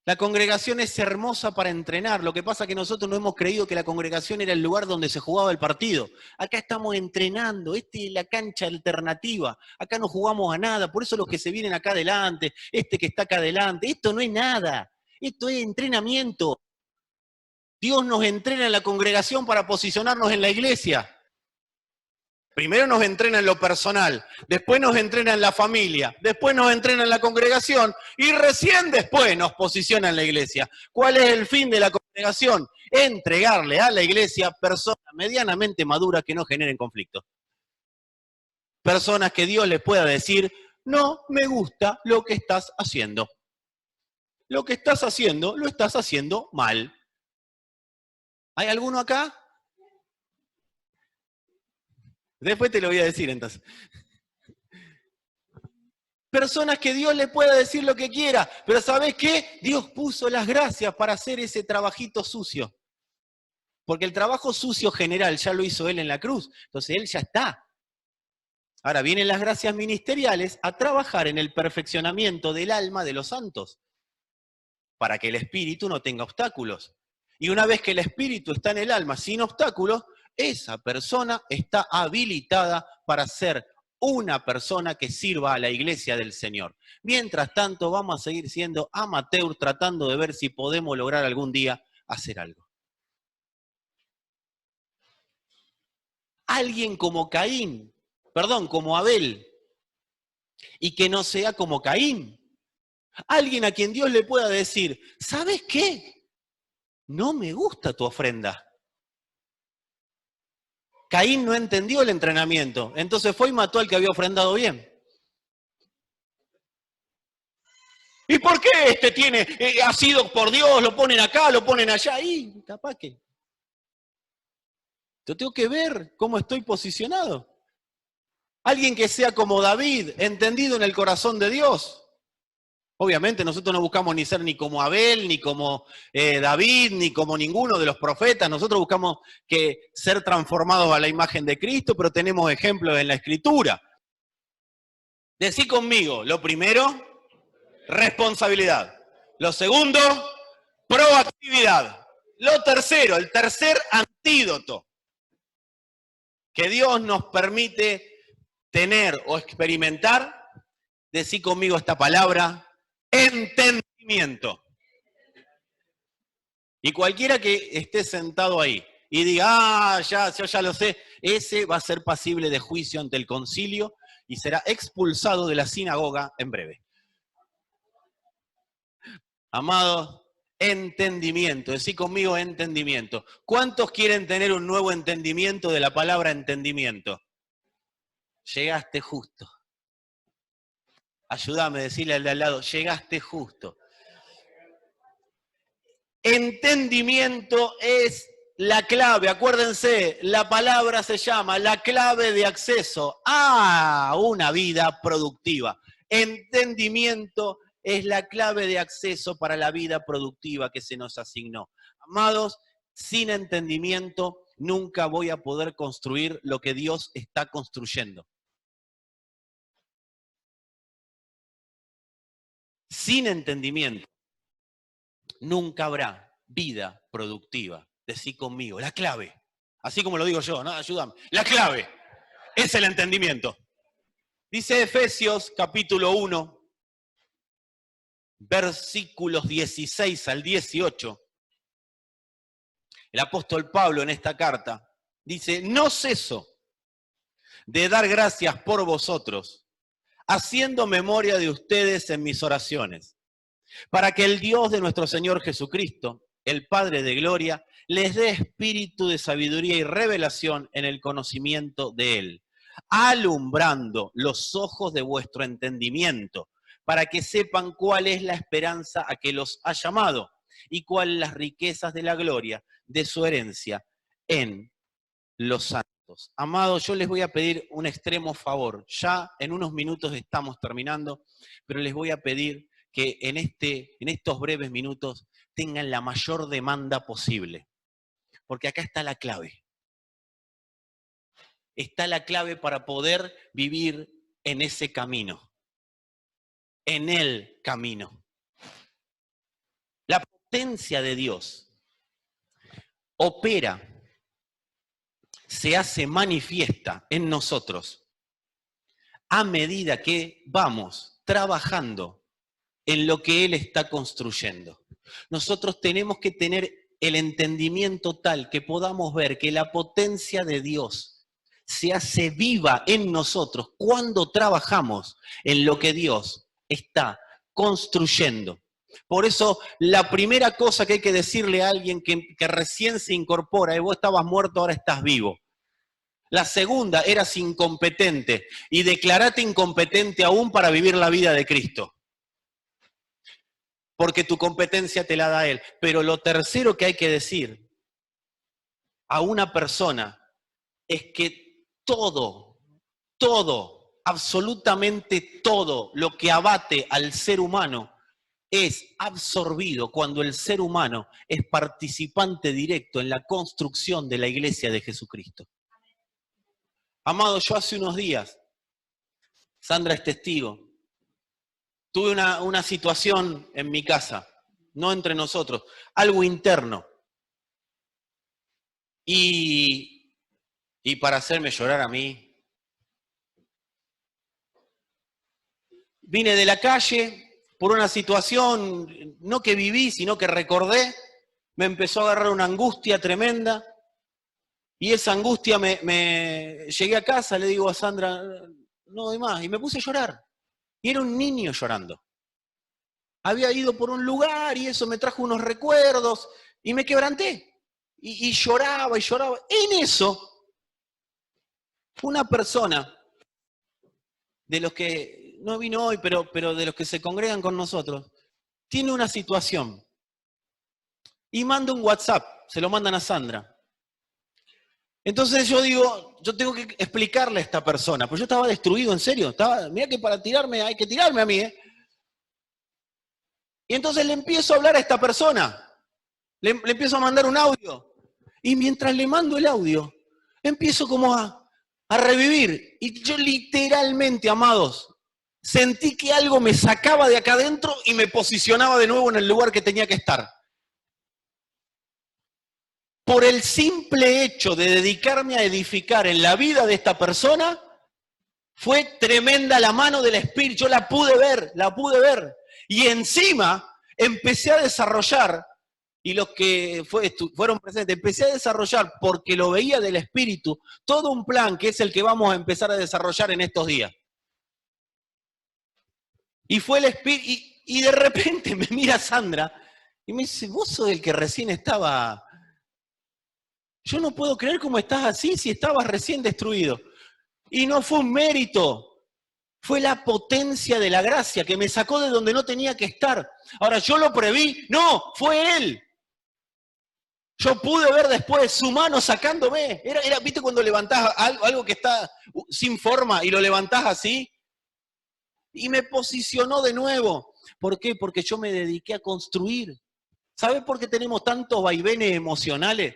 La congregación es hermosa para entrenar. Lo que pasa es que nosotros no hemos creído que la congregación era el lugar donde se jugaba el partido. Acá estamos entrenando. Esta es la cancha alternativa. Acá no jugamos a nada. Por eso los que se vienen acá adelante, este que está acá adelante, esto no es nada. Esto es entrenamiento. Dios nos entrena en la congregación para posicionarnos en la iglesia. Primero nos entrena en lo personal, después nos entrena en la familia, después nos entrena en la congregación y recién después nos posiciona en la iglesia. ¿Cuál es el fin de la congregación? Entregarle a la iglesia personas medianamente maduras que no generen conflicto. Personas que Dios les pueda decir, no me gusta lo que estás haciendo. Lo que estás haciendo, lo estás haciendo mal. ¿Hay alguno acá? Después te lo voy a decir entonces. Personas que Dios le pueda decir lo que quiera, pero ¿sabés qué? Dios puso las gracias para hacer ese trabajito sucio. Porque el trabajo sucio general ya lo hizo Él en la cruz, entonces Él ya está. Ahora vienen las gracias ministeriales a trabajar en el perfeccionamiento del alma de los santos, para que el espíritu no tenga obstáculos. Y una vez que el espíritu está en el alma sin obstáculos, esa persona está habilitada para ser una persona que sirva a la iglesia del Señor. Mientras tanto, vamos a seguir siendo amateur tratando de ver si podemos lograr algún día hacer algo. Alguien como Caín, perdón, como Abel, y que no sea como Caín. Alguien a quien Dios le pueda decir, ¿sabes qué? No me gusta tu ofrenda. Caín no entendió el entrenamiento, entonces fue y mató al que había ofrendado bien. ¿Y por qué este ha sido por Dios, lo ponen acá, lo ponen allá? Y capaz que yo tengo que ver cómo estoy posicionado. Alguien que sea como David, entendido en el corazón de Dios. Obviamente nosotros no buscamos ni ser ni como Abel, ni como David, ni como ninguno de los profetas. Nosotros buscamos ser transformados a la imagen de Cristo, pero tenemos ejemplos en la Escritura. Decí conmigo, lo primero, responsabilidad. Lo segundo, proactividad. Lo tercero, el tercer antídoto que Dios nos permite tener o experimentar, decí conmigo esta palabra, entendimiento. Y cualquiera que esté sentado ahí y diga, yo ya lo sé, ese va a ser pasible de juicio ante el concilio y será expulsado de la sinagoga en breve. Amados, entendimiento, decí conmigo entendimiento. ¿Cuántos quieren tener un nuevo entendimiento de la palabra entendimiento? Llegaste justo. Ayúdame a decirle al de al lado, llegaste justo. Entendimiento es la clave, acuérdense, la palabra se llama la clave de acceso a una vida productiva. Entendimiento es la clave de acceso para la vida productiva que se nos asignó. Amados, sin entendimiento nunca voy a poder construir lo que Dios está construyendo. Sin entendimiento, nunca habrá vida productiva. Decí conmigo, la clave. Así como lo digo yo, ¿no? Ayúdame. La clave es el entendimiento. Dice Efesios capítulo 1, versículos 16 al 18. El apóstol Pablo en esta carta dice, no ceso de dar gracias por vosotros, haciendo memoria de ustedes en mis oraciones, para que el Dios de nuestro Señor Jesucristo, el Padre de gloria, les dé espíritu de sabiduría y revelación en el conocimiento de Él, alumbrando los ojos de vuestro entendimiento, para que sepan cuál es la esperanza a que los ha llamado y cuáles las riquezas de la gloria de su herencia en los santos. Amados, yo les voy a pedir un extremo favor. Ya en unos minutos estamos terminando, pero les voy a pedir que en estos breves minutos tengan la mayor demanda posible. Porque acá está la clave. Está la clave para poder vivir en ese camino. En el camino. La potencia de Dios opera, se hace manifiesta en nosotros a medida que vamos trabajando en lo que Él está construyendo. Nosotros tenemos que tener el entendimiento tal que podamos ver que la potencia de Dios se hace viva en nosotros cuando trabajamos en lo que Dios está construyendo. Por eso, la primera cosa que hay que decirle a alguien que recién se incorpora es: vos estabas muerto, ahora estás vivo. La segunda, eras incompetente, y declarate incompetente aún para vivir la vida de Cristo. Porque tu competencia te la da Él. Pero lo tercero que hay que decir a una persona es que todo, absolutamente todo lo que abate al ser humano es absorbido cuando el ser humano es participante directo en la construcción de la iglesia de Jesucristo. Amado, yo hace unos días, Sandra es testigo, tuve una situación en mi casa, no entre nosotros, algo interno. Y para hacerme llorar a mí, vine de la calle por una situación, no que viví, sino que recordé, me empezó a agarrar una angustia tremenda, y esa angustia llegué a casa, le digo a Sandra, no doy más, y me puse a llorar. Y era un niño llorando. Había ido por un lugar y eso me trajo unos recuerdos y me quebranté. Y lloraba y lloraba. En eso, una persona de los que no vino hoy, pero de los que se congregan con nosotros, tiene una situación. Y manda un WhatsApp, se lo mandan a Sandra. Entonces yo digo, yo tengo que explicarle a esta persona, pues yo estaba destruido, en serio. Mirá que para tirarme hay que tirarme a mí, ¿eh? Y entonces le empiezo a hablar a esta persona, le empiezo a mandar un audio. Y mientras le mando el audio, empiezo como a revivir. Y yo literalmente, amados, sentí que algo me sacaba de acá adentro y me posicionaba de nuevo en el lugar que tenía que estar. Por el simple hecho de dedicarme a edificar en la vida de esta persona, fue tremenda la mano del Espíritu. Yo la pude ver. Y encima empecé a desarrollar, y los que fueron presentes, empecé a desarrollar, porque lo veía del Espíritu, todo un plan que es el que vamos a empezar a desarrollar en estos días. Y fue el Espíritu, y de repente me mira Sandra, y me dice, vos sos el que recién estaba... Yo no puedo creer cómo estás así si estabas recién destruido. Y no fue un mérito, fue la potencia de la gracia que me sacó de donde no tenía que estar. Ahora, ¿yo lo preví? No, fue Él. Yo pude ver después su mano sacándome. ¿Viste cuando levantás algo que está sin forma y lo levantás así? Y me posicionó de nuevo. ¿Por qué? Porque yo me dediqué a construir. ¿Sabes por qué tenemos tantos vaivenes emocionales?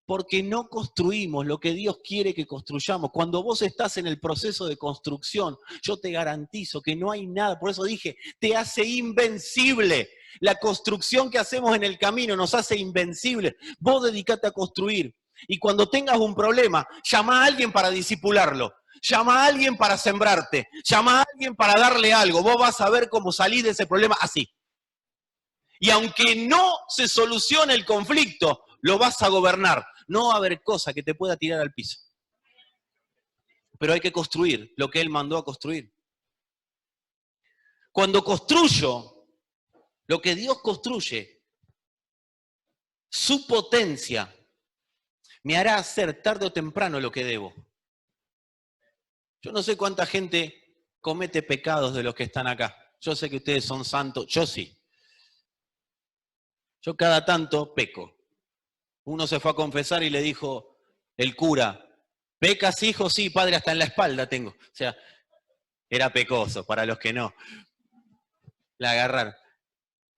Porque no construimos lo que Dios quiere que construyamos. Cuando vos estás en el proceso de construcción, yo te garantizo que no hay nada. Por eso dije, te hace invencible. La construcción que hacemos en el camino nos hace invencible. Vos dedicate a construir. Y cuando tengas un problema, llama a alguien para disipularlo. Llama a alguien para sembrarte. Llama a alguien para darle algo. Vos vas a ver cómo salir de ese problema así. Y aunque no se solucione el conflicto, lo vas a gobernar. No va a haber cosa que te pueda tirar al piso. Pero hay que construir lo que Él mandó a construir. Cuando construyo lo que Dios construye, Su potencia me hará hacer tarde o temprano lo que debo. Yo no sé cuánta gente comete pecados de los que están acá. Yo sé que ustedes son santos, yo sí. Yo cada tanto peco. Uno se fue a confesar y le dijo el cura, ¿pecas, hijo? Sí, padre, hasta en la espalda tengo. O sea, era pecoso, para los que no. La agarraron.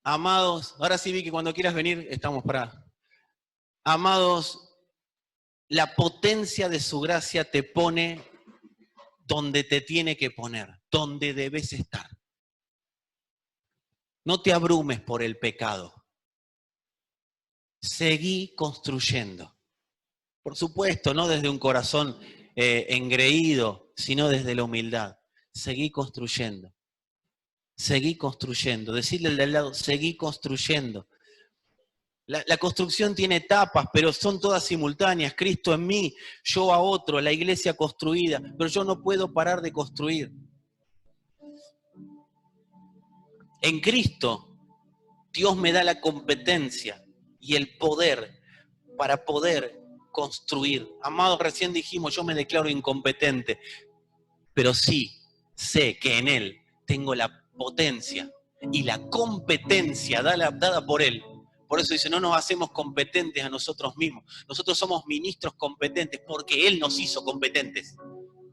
Amados, ahora sí vi que cuando quieras venir estamos para... Amados, la potencia de su gracia te pone donde te tiene que poner, donde debes estar. No te abrumes por el pecado. Seguí construyendo. Por supuesto, no desde un corazón engreído, sino desde la humildad. Seguí construyendo. Seguí construyendo. Decirle al de al lado, seguí construyendo. La construcción tiene etapas, pero son todas simultáneas. Cristo en mí, yo a otro, la iglesia construida. Pero yo no puedo parar de construir. En Cristo, Dios me da la competencia y el poder para poder construir. Amados, recién dijimos, yo me declaro incompetente, pero sí sé que en Él tengo la potencia y la competencia dada por Él. Por eso dice, no nos hacemos competentes a nosotros mismos. Nosotros somos ministros competentes porque Él nos hizo competentes.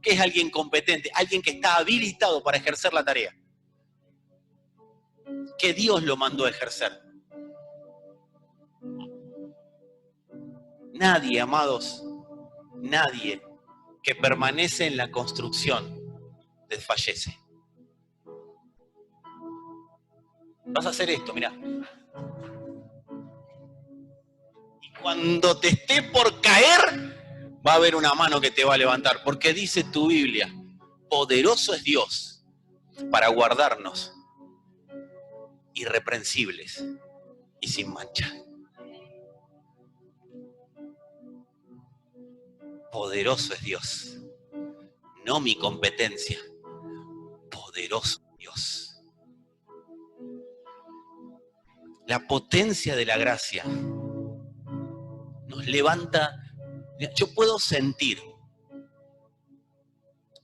¿Qué es alguien competente? Alguien que está habilitado para ejercer la tarea. Que Dios lo mandó a ejercer. Nadie, amados, nadie que permanece en la construcción desfallece. Vas a hacer esto, mirá. Y cuando te esté por caer, va a haber una mano que te va a levantar. Porque dice tu Biblia, poderoso es Dios para guardarnos irreprensibles y sin mancha. Poderoso es Dios. No mi competencia. Poderoso es Dios. La potencia de la gracia nos levanta. Yo puedo sentir,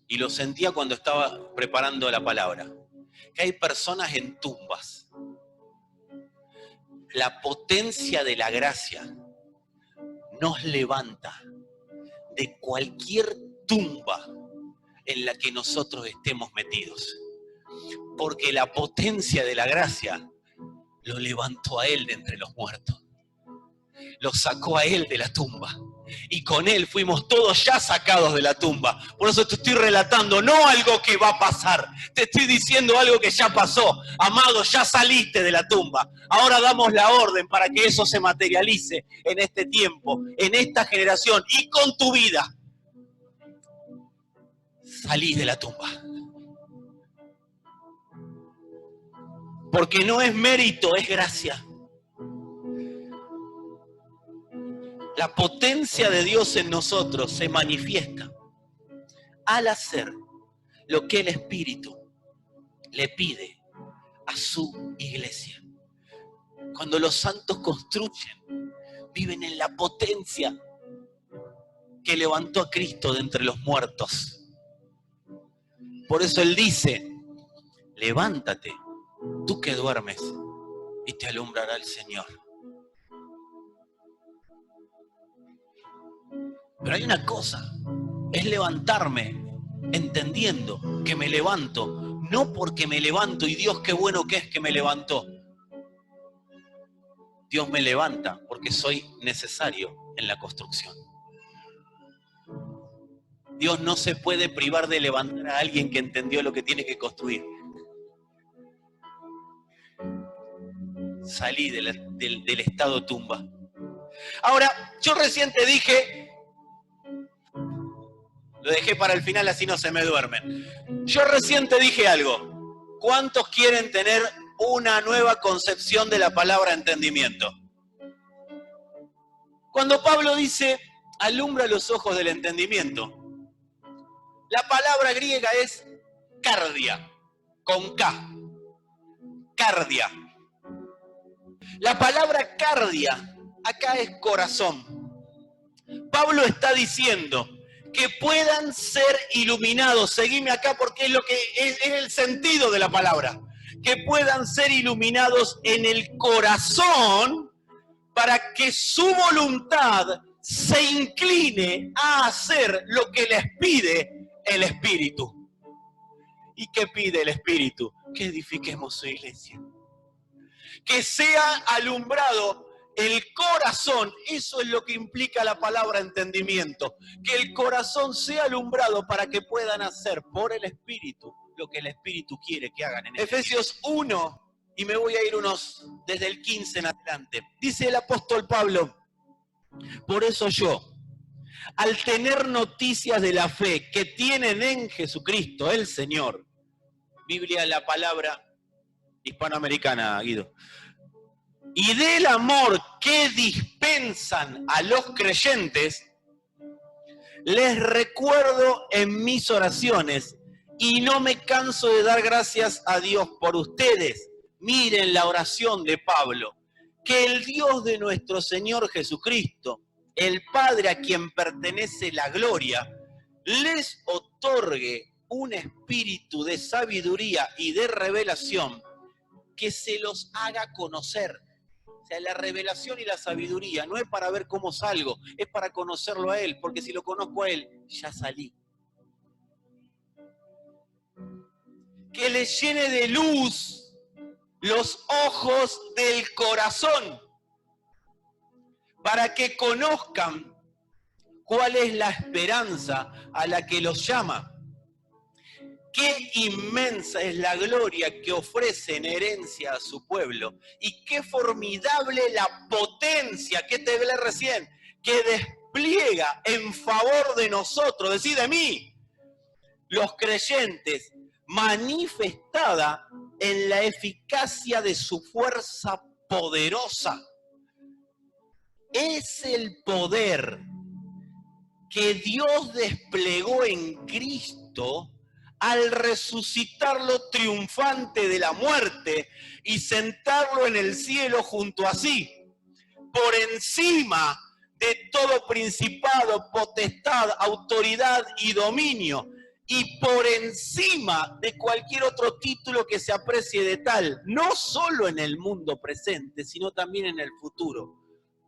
y lo sentía cuando estaba preparando la palabra, que hay personas en tumbas. La potencia de la gracia nos levanta de cualquier tumba en la que nosotros estemos metidos. Porque la potencia de la gracia lo levantó a Él de entre los muertos. Lo sacó a Él de la tumba. Y con Él fuimos todos ya sacados de la tumba. Por eso te estoy relatando, no algo que va a pasar. Te estoy diciendo algo que ya pasó. Amado, ya saliste de la tumba. Ahora damos la orden para que eso se materialice en este tiempo, en esta generación y con tu vida. Salí de la tumba. Porque no es mérito, es gracia. La potencia de Dios en nosotros se manifiesta al hacer lo que el Espíritu le pide a su iglesia. Cuando los santos construyen, viven en la potencia que levantó a Cristo de entre los muertos. Por eso Él dice, levántate, tú que duermes, y te alumbrará el Señor. Pero hay una cosa, es levantarme entendiendo que me levanto, no porque me levanto y Dios qué bueno que es que me levantó. Dios me levanta porque soy necesario en la construcción. Dios no se puede privar de levantar a alguien que entendió lo que tiene que construir. Salí del estado tumba. Ahora, yo recién te dije, lo dejé para el final así no se me duermen. Yo recién te dije algo. ¿Cuántos quieren tener una nueva concepción de la palabra entendimiento? Cuando Pablo dice, alumbra los ojos del entendimiento, la palabra griega es cardia, con K. Cardia. La palabra cardia acá es corazón. Pablo está diciendo que puedan ser iluminados. Seguime acá porque es lo que es el sentido de la palabra. Que puedan ser iluminados en el corazón para que su voluntad se incline a hacer lo que les pide el Espíritu. ¿Y qué pide el Espíritu? Que edifiquemos su iglesia. Que sea alumbrado el corazón. Eso es lo que implica la palabra entendimiento. Que el corazón sea alumbrado para que puedan hacer por el Espíritu lo que el Espíritu quiere que hagan. En Efesios 1, y me voy a ir desde el 15 en adelante. Dice el apóstol Pablo: por eso yo, al tener noticias de la fe que tienen en Jesucristo, el Señor, Biblia, la palabra hispanoamericana, Guido, y del amor que dispensan a los creyentes, les recuerdo en mis oraciones y no me canso de dar gracias a Dios por ustedes. Miren la oración de Pablo. Que el Dios de nuestro Señor Jesucristo, el Padre a quien pertenece la gloria, les otorgue un espíritu de sabiduría y de revelación que se los haga conocer. O sea, la revelación y la sabiduría no es para ver cómo salgo, es para conocerlo a Él, porque si lo conozco a Él, ya salí. Que les llene de luz los ojos del corazón, para que conozcan cuál es la esperanza a la que los llama. Qué inmensa es la gloria que ofrece en herencia a su pueblo. Y qué formidable la potencia que te hablé recién, que despliega en favor de nosotros, decir de mí, los creyentes, manifestada en la eficacia de su fuerza poderosa. Es el poder que Dios desplegó en Cristo al resucitarlo triunfante de la muerte y sentarlo en el cielo junto a sí, por encima de todo principado, potestad, autoridad y dominio, y por encima de cualquier otro título que se aprecie de tal, no solo en el mundo presente, sino también en el futuro.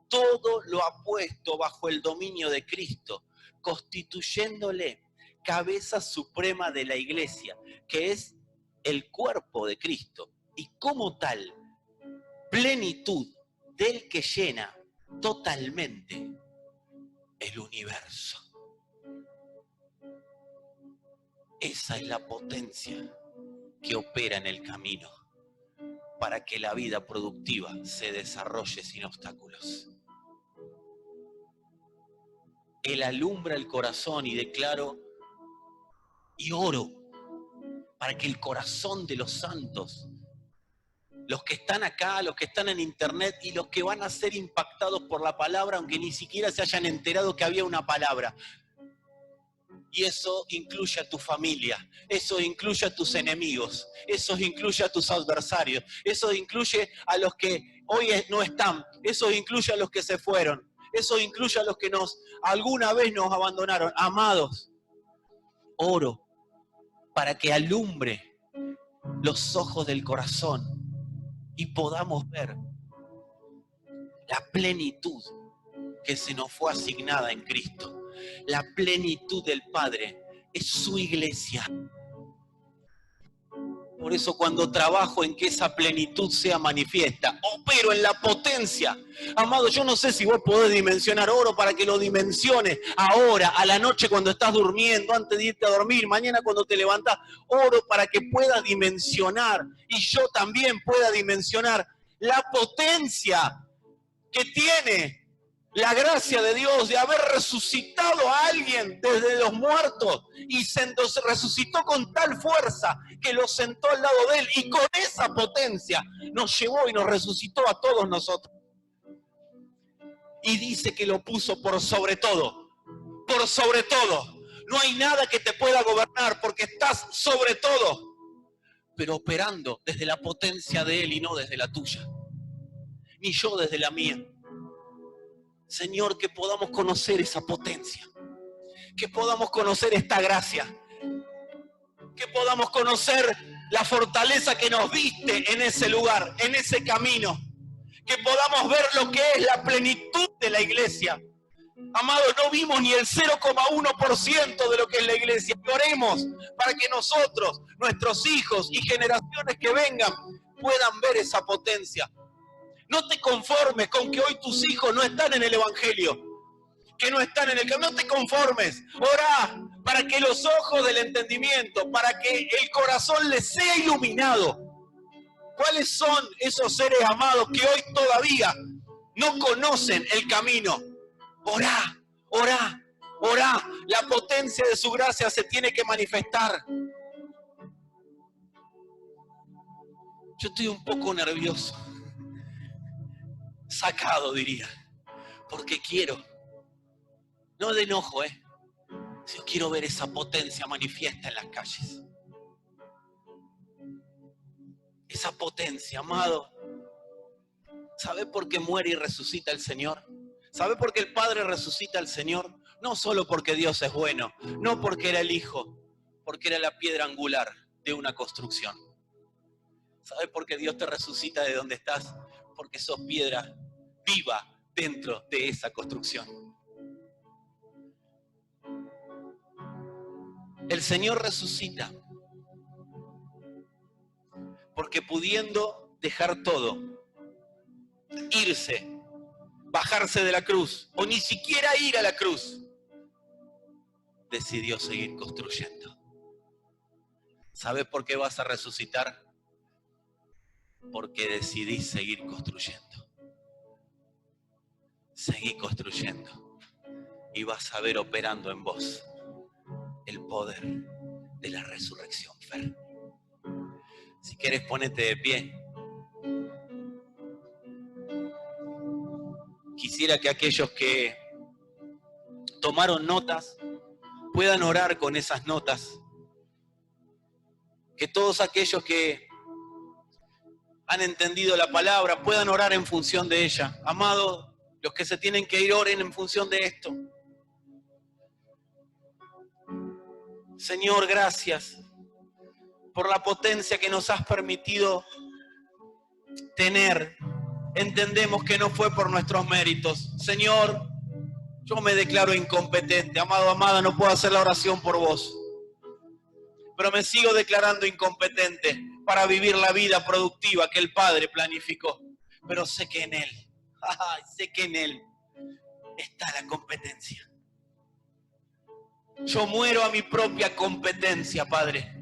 Todo lo ha puesto bajo el dominio de Cristo, constituyéndole cabeza suprema de la iglesia, que es el cuerpo de Cristo, y como tal, plenitud del que llena totalmente el universo. Esa es la potencia que opera en el camino para que la vida productiva se desarrolle sin obstáculos. Él alumbra el corazón y declaro y oro para que el corazón de los santos, los que están acá, los que están en internet y los que van a ser impactados por la palabra, aunque ni siquiera se hayan enterado que había una palabra. Y eso incluye a tu familia, eso incluye a tus enemigos, eso incluye a tus adversarios, eso incluye a los que hoy no están, eso incluye a los que se fueron, eso incluye a los que alguna vez nos abandonaron. Amados, oro para que alumbre los ojos del corazón y podamos ver la plenitud que se nos fue asignada en Cristo. La plenitud del Padre es su iglesia. Por eso cuando trabajo en que esa plenitud sea manifiesta, opero en la potencia. Amado, yo no sé si vos podés dimensionar, oro para que lo dimensiones ahora, a la noche cuando estás durmiendo, antes de irte a dormir, mañana cuando te levantás, oro para que puedas dimensionar y yo también pueda dimensionar la potencia que tiene la gracia de Dios de haber resucitado a alguien desde los muertos y se resucitó con tal fuerza que lo sentó al lado de él y con esa potencia nos llevó y nos resucitó a todos nosotros. Y dice que lo puso por sobre todo, por sobre todo. No hay nada que te pueda gobernar porque estás sobre todo, pero operando desde la potencia de él y no desde la tuya, ni yo desde la mía. Señor, que podamos conocer esa potencia, que podamos conocer esta gracia, que podamos conocer la fortaleza que nos diste en ese lugar, en ese camino, que podamos ver lo que es la plenitud de la iglesia. Amado, no vimos ni el 0,1% de lo que es la iglesia. Oremos para que nosotros, nuestros hijos y generaciones que vengan puedan ver esa potencia. No te conformes con que hoy tus hijos no están en el evangelio, que no están en el camino. No te conformes. Orá para que los ojos del entendimiento, para que el corazón les sea iluminado. ¿Cuáles son esos seres amados que hoy todavía no conocen el camino? Orá, orá, orá. La potencia de su gracia se tiene que manifestar. Yo estoy un poco nervioso, sacado diría, porque quiero, no de enojo, yo quiero ver esa potencia manifiesta en las calles. Esa potencia, amado. ¿Sabe por qué muere y resucita el Señor? ¿Sabe por qué el Padre resucita al Señor? No solo porque Dios es bueno, no porque era el Hijo, porque era la piedra angular de una construcción. ¿Sabe por qué Dios te resucita de donde estás? Porque sos piedra viva dentro de esa construcción. El Señor resucita porque pudiendo dejar todo, irse, bajarse de la cruz, o ni siquiera ir a la cruz, decidió seguir construyendo. ¿Sabes por qué vas a resucitar? Porque decidís seguir construyendo. Seguí construyendo y vas a ver operando en vos el poder de la resurrección, Fer. Si quieres, ponete de pie. Quisiera que aquellos que tomaron notas puedan orar con esas notas. Que todos aquellos que han entendido la palabra puedan orar en función de ella. Amados, los que se tienen que ir, oren en función de esto. Señor, gracias por la potencia que nos has permitido tener. Entendemos que no fue por nuestros méritos. Señor, yo me declaro incompetente. Amado, amada, no puedo hacer la oración por vos. Pero me sigo declarando incompetente para vivir la vida productiva que el Padre planificó. Pero sé que en Él, sé que en Él está la competencia. Yo muero a mi propia competencia, Padre.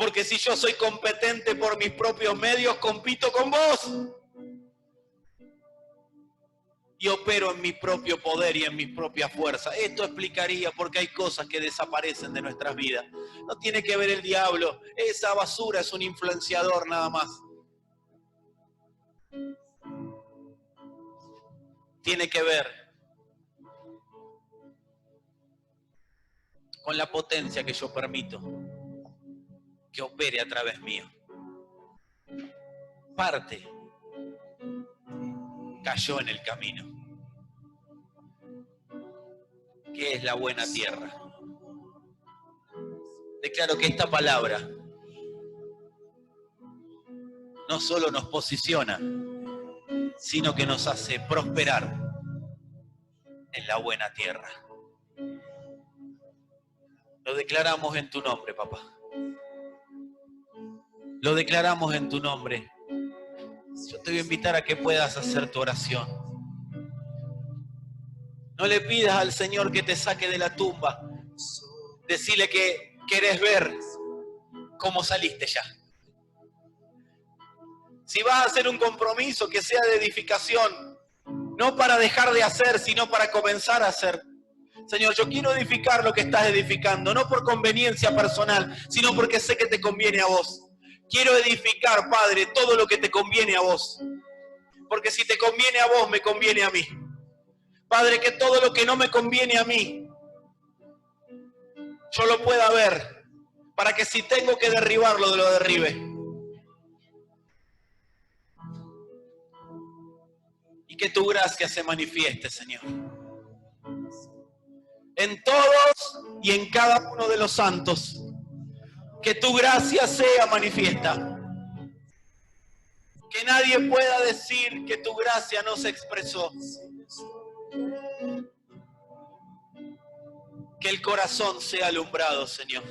Porque si yo soy competente por mis propios medios, compito con vos. Y opero en mi propio poder y en mi propia fuerza. Esto explicaría por qué hay cosas que desaparecen de nuestras vidas. No tiene que ver el diablo. Esa basura es un influenciador nada más. Tiene que ver con la potencia que yo permito que opere a través mío. Parte cayó en el camino, que es la buena tierra. Declaro que esta palabra no solo nos posiciona, sino que nos hace prosperar en la buena tierra. Lo declaramos en tu nombre, papá. Lo declaramos en tu nombre. Yo te voy a invitar a que puedas hacer tu oración. No le pidas al Señor que te saque de la tumba. Decile que querés ver cómo saliste ya. Si vas a hacer un compromiso que sea de edificación, no para dejar de hacer, sino para comenzar a hacer. Señor, yo quiero edificar lo que estás edificando, no por conveniencia personal, sino porque sé que te conviene a vos. Quiero edificar, Padre, todo lo que te conviene a vos. Porque si te conviene a vos, me conviene a mí. Padre, que todo lo que no me conviene a mí, yo lo pueda ver, para que si tengo que derribarlo, lo derribe. y que tu gracia se manifieste, Señor. En todos y en cada uno de los santos, que tu gracia sea manifiesta. Que nadie pueda decir que tu gracia no se expresó. Que el corazón sea alumbrado, Señor.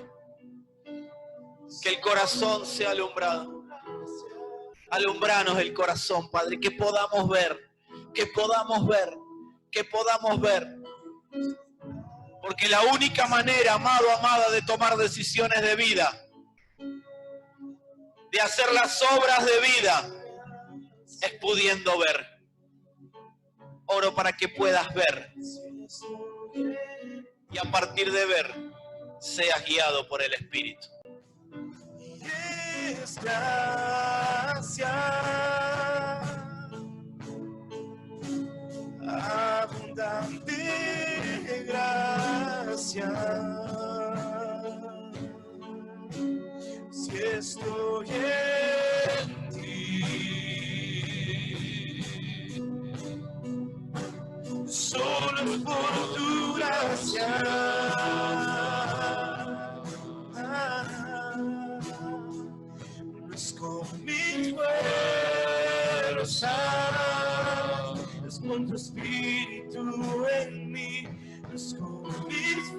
Que el corazón sea alumbrado. Alumbranos el corazón, Padre, que podamos ver, que podamos ver, que podamos ver. Porque la única manera, amado, amada, de tomar decisiones de vida, de hacer las obras de vida, es pudiendo ver. Oro para que puedas ver. Y a partir de ver, seas guiado por el Espíritu. Es gracia, abundante gracia. Si estoy en ti, solo es por tu gracia. No es con mis fuerzas, es con tu espíritu en mí. No es con mis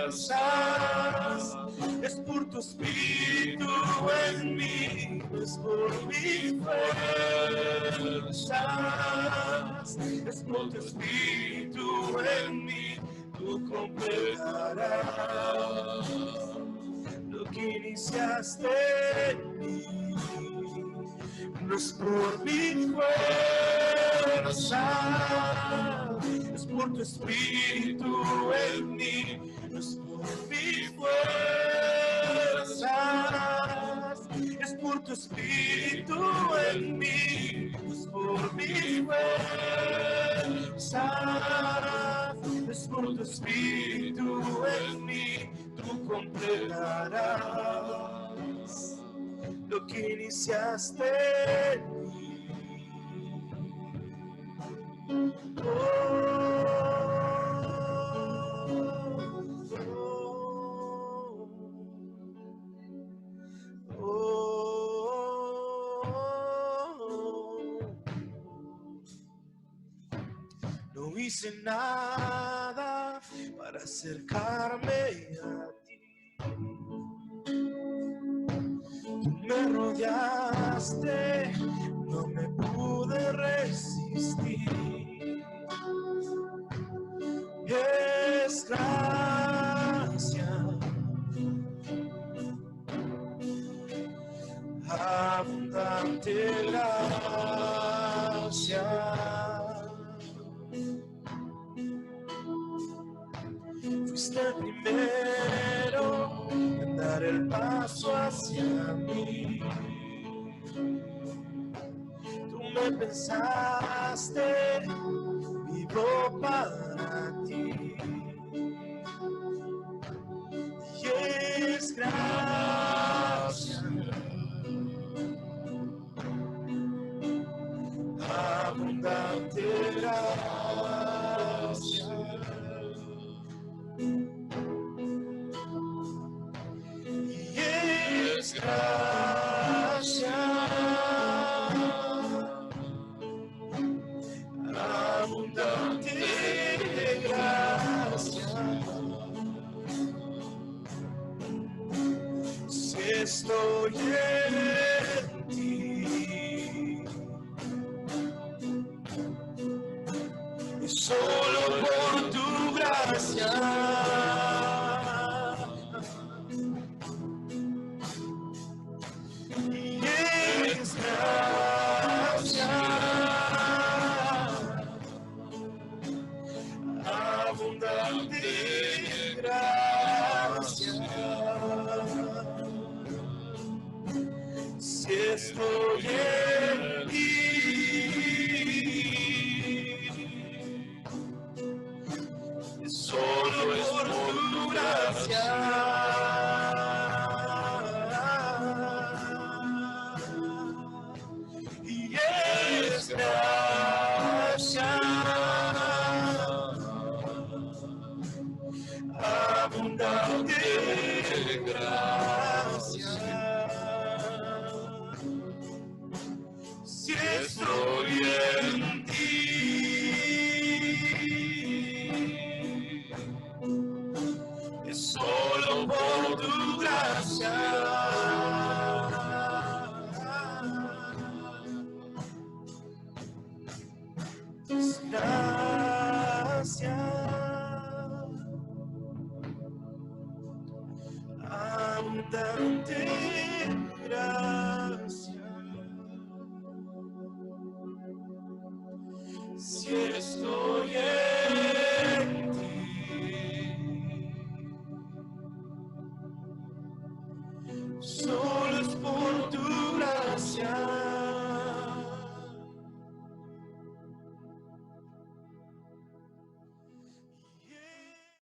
fuerzas, es por tu espíritu en mí. No es por mis fuerzas, es por tu espíritu en mí. Tú completarás lo que iniciaste en mí. No es por mi fuerza, es por tu espíritu en mí. No es por mi fuerza, es por tu espíritu en mí. No es por mi fuerza, es por tu espíritu en mí. Tú completarás lo que iniciaste en mí. No hice nada para acercarme a ti. Tú me rodeaste, no me pude resistir. Es gracia, abundante gracia. Fuiste el primero en dar el paso hacia mí. Tú me pensaste, vivo para ti. Y es gracia, abundante gracia. Y es gracia, abundante gracia. Si estoy en ti, es solo por tu gracia. Y es gracia, abundante gracia. Si estoy en ti, solo es por tu gracia. Y es gracia, abundante gracia. Si estoy en ti, es solo por tu gracia. Gracia, abundante gracia. Si estoy en ti, solo es por tu gracia.